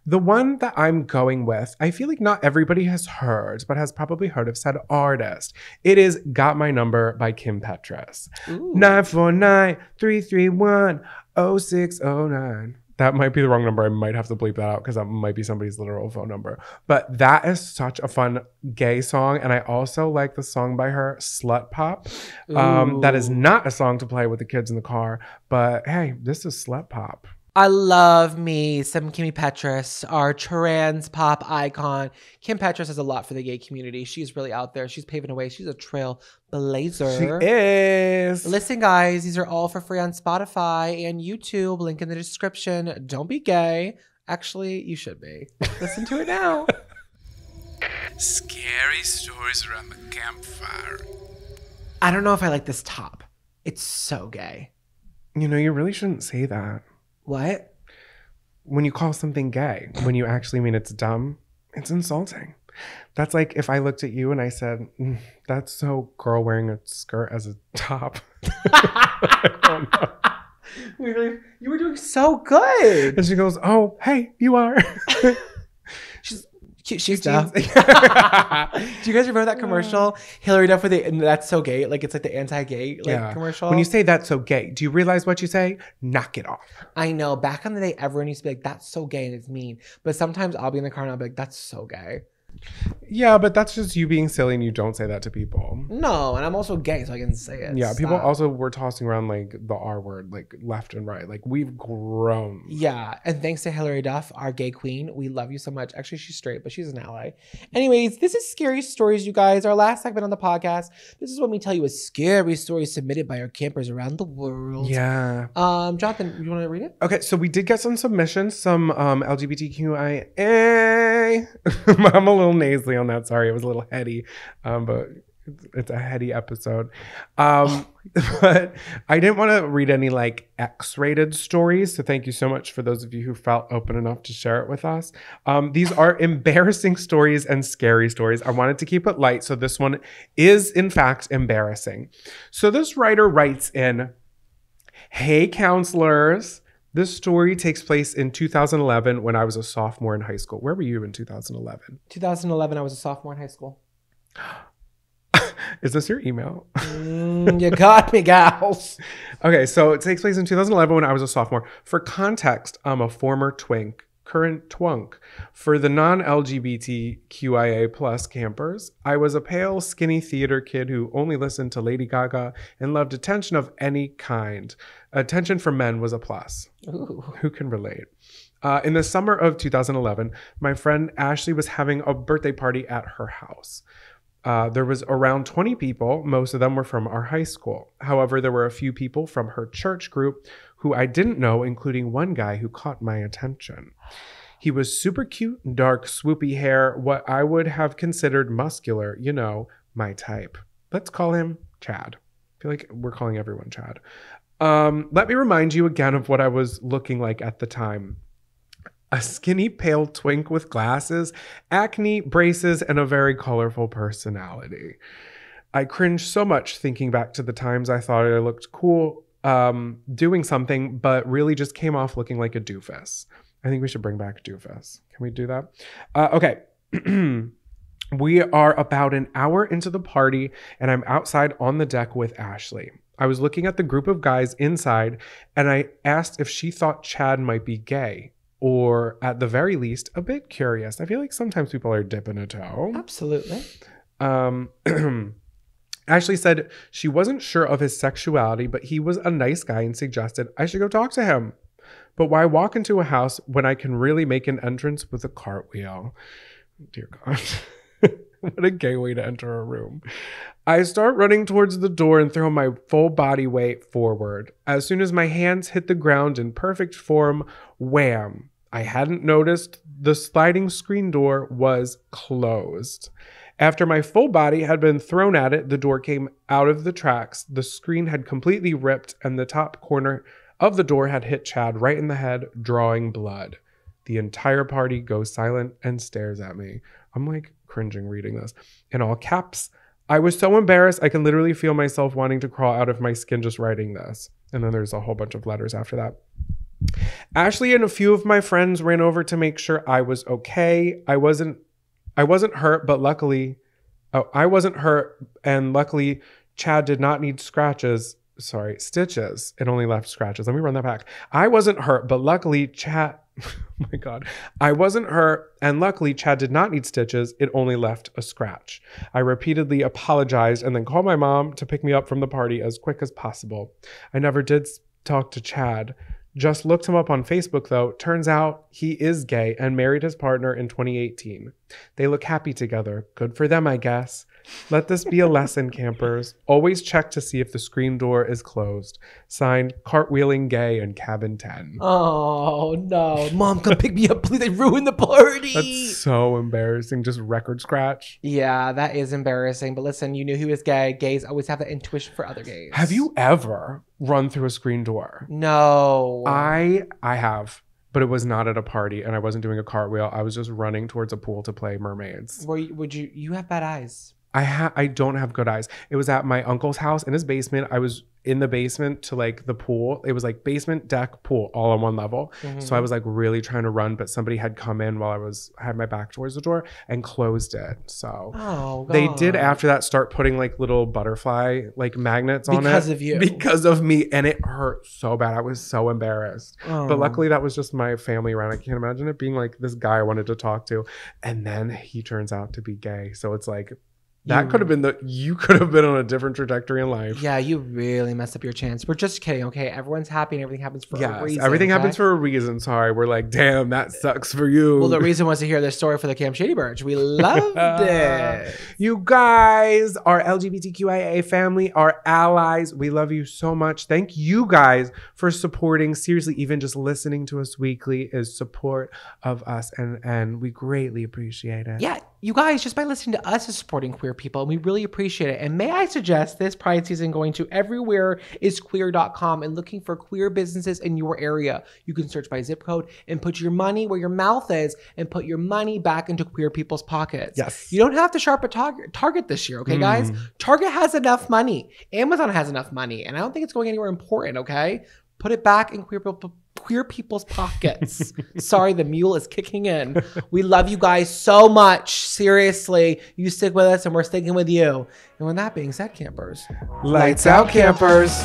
The one that I'm going with, I feel like not everybody has heard, but has probably heard of said artist. It is "Got My Number" by Kim Petras. 949-331-0609. That might be the wrong number. I might have to bleep that out because that might be somebody's literal phone number. But that is such a fun gay song. And I also like the song by her, Slut Pop. That is not a song to play with the kids in the car. But hey, this is Slut Pop. I love me some Kimmy Petras, our trans pop icon. Kim Petras has a lot for the gay community. She's really out there. She's paving a way. She's a trailblazer. She is. Listen, guys, these are all for free on Spotify and YouTube. Link in the description. Don't be gay. Actually, you should be. Listen to it now. Scary stories around the campfire. I don't know if I like this top. It's so gay. You know, you really shouldn't say that. What? When you call something gay, when you actually mean it's dumb, it's insulting. That's like if I looked at you and I said, that's so girl wearing a skirt as a top. I don't know. You were doing so good. And she goes, oh, hey, you are. She's Duff. Do you guys remember that commercial? Hillary Duff with the "That's so gay," like it's like the anti-gay commercial. When you say "that's so gay," do you realize what you say? Knock it off. I know. Back in the day, everyone used to be like, "That's so gay," and it's mean. But sometimes I'll be in the car and I'll be like, "That's so gay." Yeah, but that's just you being silly, and you don't say that to people. No, and I'm also gay, so I can say it. Yeah, Stop. people also were tossing around like the R word, like left and right. Like we've grown. Yeah, and thanks to Hillary Duff, our gay queen. We love you so much. Actually, she's straight, but she's an ally. Anyways, this is Scary Stories, you guys. Our last segment on the podcast. This is when we tell you a scary story submitted by our campers around the world. Yeah. Jonathan, you want to read it? Okay, so we did get some submissions, some LGBTQIA. I'm a little nasally on that. Sorry, it was a little heady, but it's a heady episode. But I didn't want to read any like X-rated stories, so thank you so much for those of you who felt open enough to share it with us. These are embarrassing stories and scary stories. I wanted to keep it light, so this one is in fact embarrassing. So this writer writes in, "Hey counselors, this story takes place in 2011 when I was a sophomore in high school." Where were you in 2011? 2011, I was a sophomore in high school. Is this your email? You got me, gals. Okay, so it takes place in 2011 when I was a sophomore. For context, I'm a former twink, current twunk. For the non-LGBTQIA plus campers, I was a pale, skinny theater kid who only listened to Lady Gaga and loved attention of any kind. Attention from men was a plus. Ooh. Who can relate? In the summer of 2011, my friend Ashley was having a birthday party at her house. There was around 20 people. Most of them were from our high school. However, there were a few people from her church group who I didn't know, including one guy who caught my attention. He was super cute, dark, swoopy hair, what I would have considered muscular, you know, my type. Let's call him Chad. I feel like we're calling everyone Chad. Let me remind you again of what I was looking like at the time. A skinny, pale twink with glasses, acne, braces, and a very colorful personality. I cringe so much thinking back to the times I thought I looked cool doing something, but really just came off looking like a doofus. I think we should bring back doofus. Can we do that? Okay. We are about an hour into the party, and I'm outside on the deck with Ashley. I was looking at the group of guys inside, and I asked if she thought Chad might be gay. Or at the very least, a bit curious. I feel like sometimes people are dipping a toe. Absolutely. Ashley said she wasn't sure of his sexuality, but he was a nice guy and suggested I should go talk to him. But why walk into a house when I can really make an entrance with a cartwheel? Dear God. What a gay way to enter a room. I start running towards the door and throw my full body weight forward. As soon as my hands hit the ground in perfect form, wham! I hadn't noticed the sliding screen door was closed. After my full body had been thrown at it, the door came out of the tracks. The screen had completely ripped, and the top corner of the door had hit Chad right in the head, drawing blood. The entire party goes silent and stares at me. I'm like cringing reading this. In all caps, I was so embarrassed I can literally feel myself wanting to crawl out of my skin just writing this. And then there's a whole bunch of letters after that. Ashley and a few of my friends ran over to make sure I was okay. I wasn't hurt, but luckily, I wasn't hurt, and luckily Chad did not need stitches. It only left scratches. Let me run that back. I wasn't hurt, but luckily Chad, oh my God. I wasn't hurt, and luckily Chad did not need stitches. It only left a scratch. I repeatedly apologized and then called my mom to pick me up from the party as quick as possible. I never did talk to Chad. Just looked him up on Facebook, though. Turns out he is gay and married his partner in 2018. They look happy together. Good for them, I guess. Let this be a lesson, campers. Always check to see if the screen door is closed. Signed, Cartwheeling Gay in Cabin 10. Oh, no. Mom, come pick me up, please. They ruined the party. That's so embarrassing. Just record scratch. Yeah, that is embarrassing. But listen, you knew he was gay. Gays always have that intuition for other gays. Have you ever run through a screen door? No. I have. But it was not at a party, and I wasn't doing a cartwheel. I was just running towards a pool to play mermaids. You have bad eyes. I don't have good eyes. It was at my uncle's house in his basement. I was in the basement to like the pool. It was like basement, deck, pool, all on one level. Mm-hmm. So I was like really trying to run, but somebody had come in while I had my back towards the door and closed it. So they did after that start putting like little butterfly like magnets on it. Because of you. Because of me. And it hurt so bad. I was so embarrassed. But luckily that was just my family around. I can't imagine it being like this guy I wanted to talk to. And then he turns out to be gay. So it's like, that could have been you could have been on a different trajectory in life. Yeah, you really messed up your chance. We're just kidding, okay? Everyone's happy and everything happens for a reason. Everything happens for a reason. Sorry. We're like, damn, that sucks for you. Well, the reason was to hear this story for the Camp Shady Birch. We loved it. You guys, our LGBTQIA family, our allies, we love you so much. Thank you guys for supporting. Seriously, even just listening to us weekly is support of us, and we greatly appreciate it. Yeah, you guys, just by listening to us is supporting queer people, and we really appreciate it. And may I suggest this Pride season going to everywhereisqueer.com and looking for queer businesses in your area. You can search by zip code and put your money where your mouth is and put your money back into queer people's pockets. Yes. You don't have to shop at Target this year, okay, guys? Target has enough money. Amazon has enough money, and I don't think it's going anywhere important, okay? Put it back in queer people's pockets. Sorry, the mule is kicking in. We love you guys so much. Seriously, you stick with us and we're sticking with you. And with that being said, campers, lights out, campers.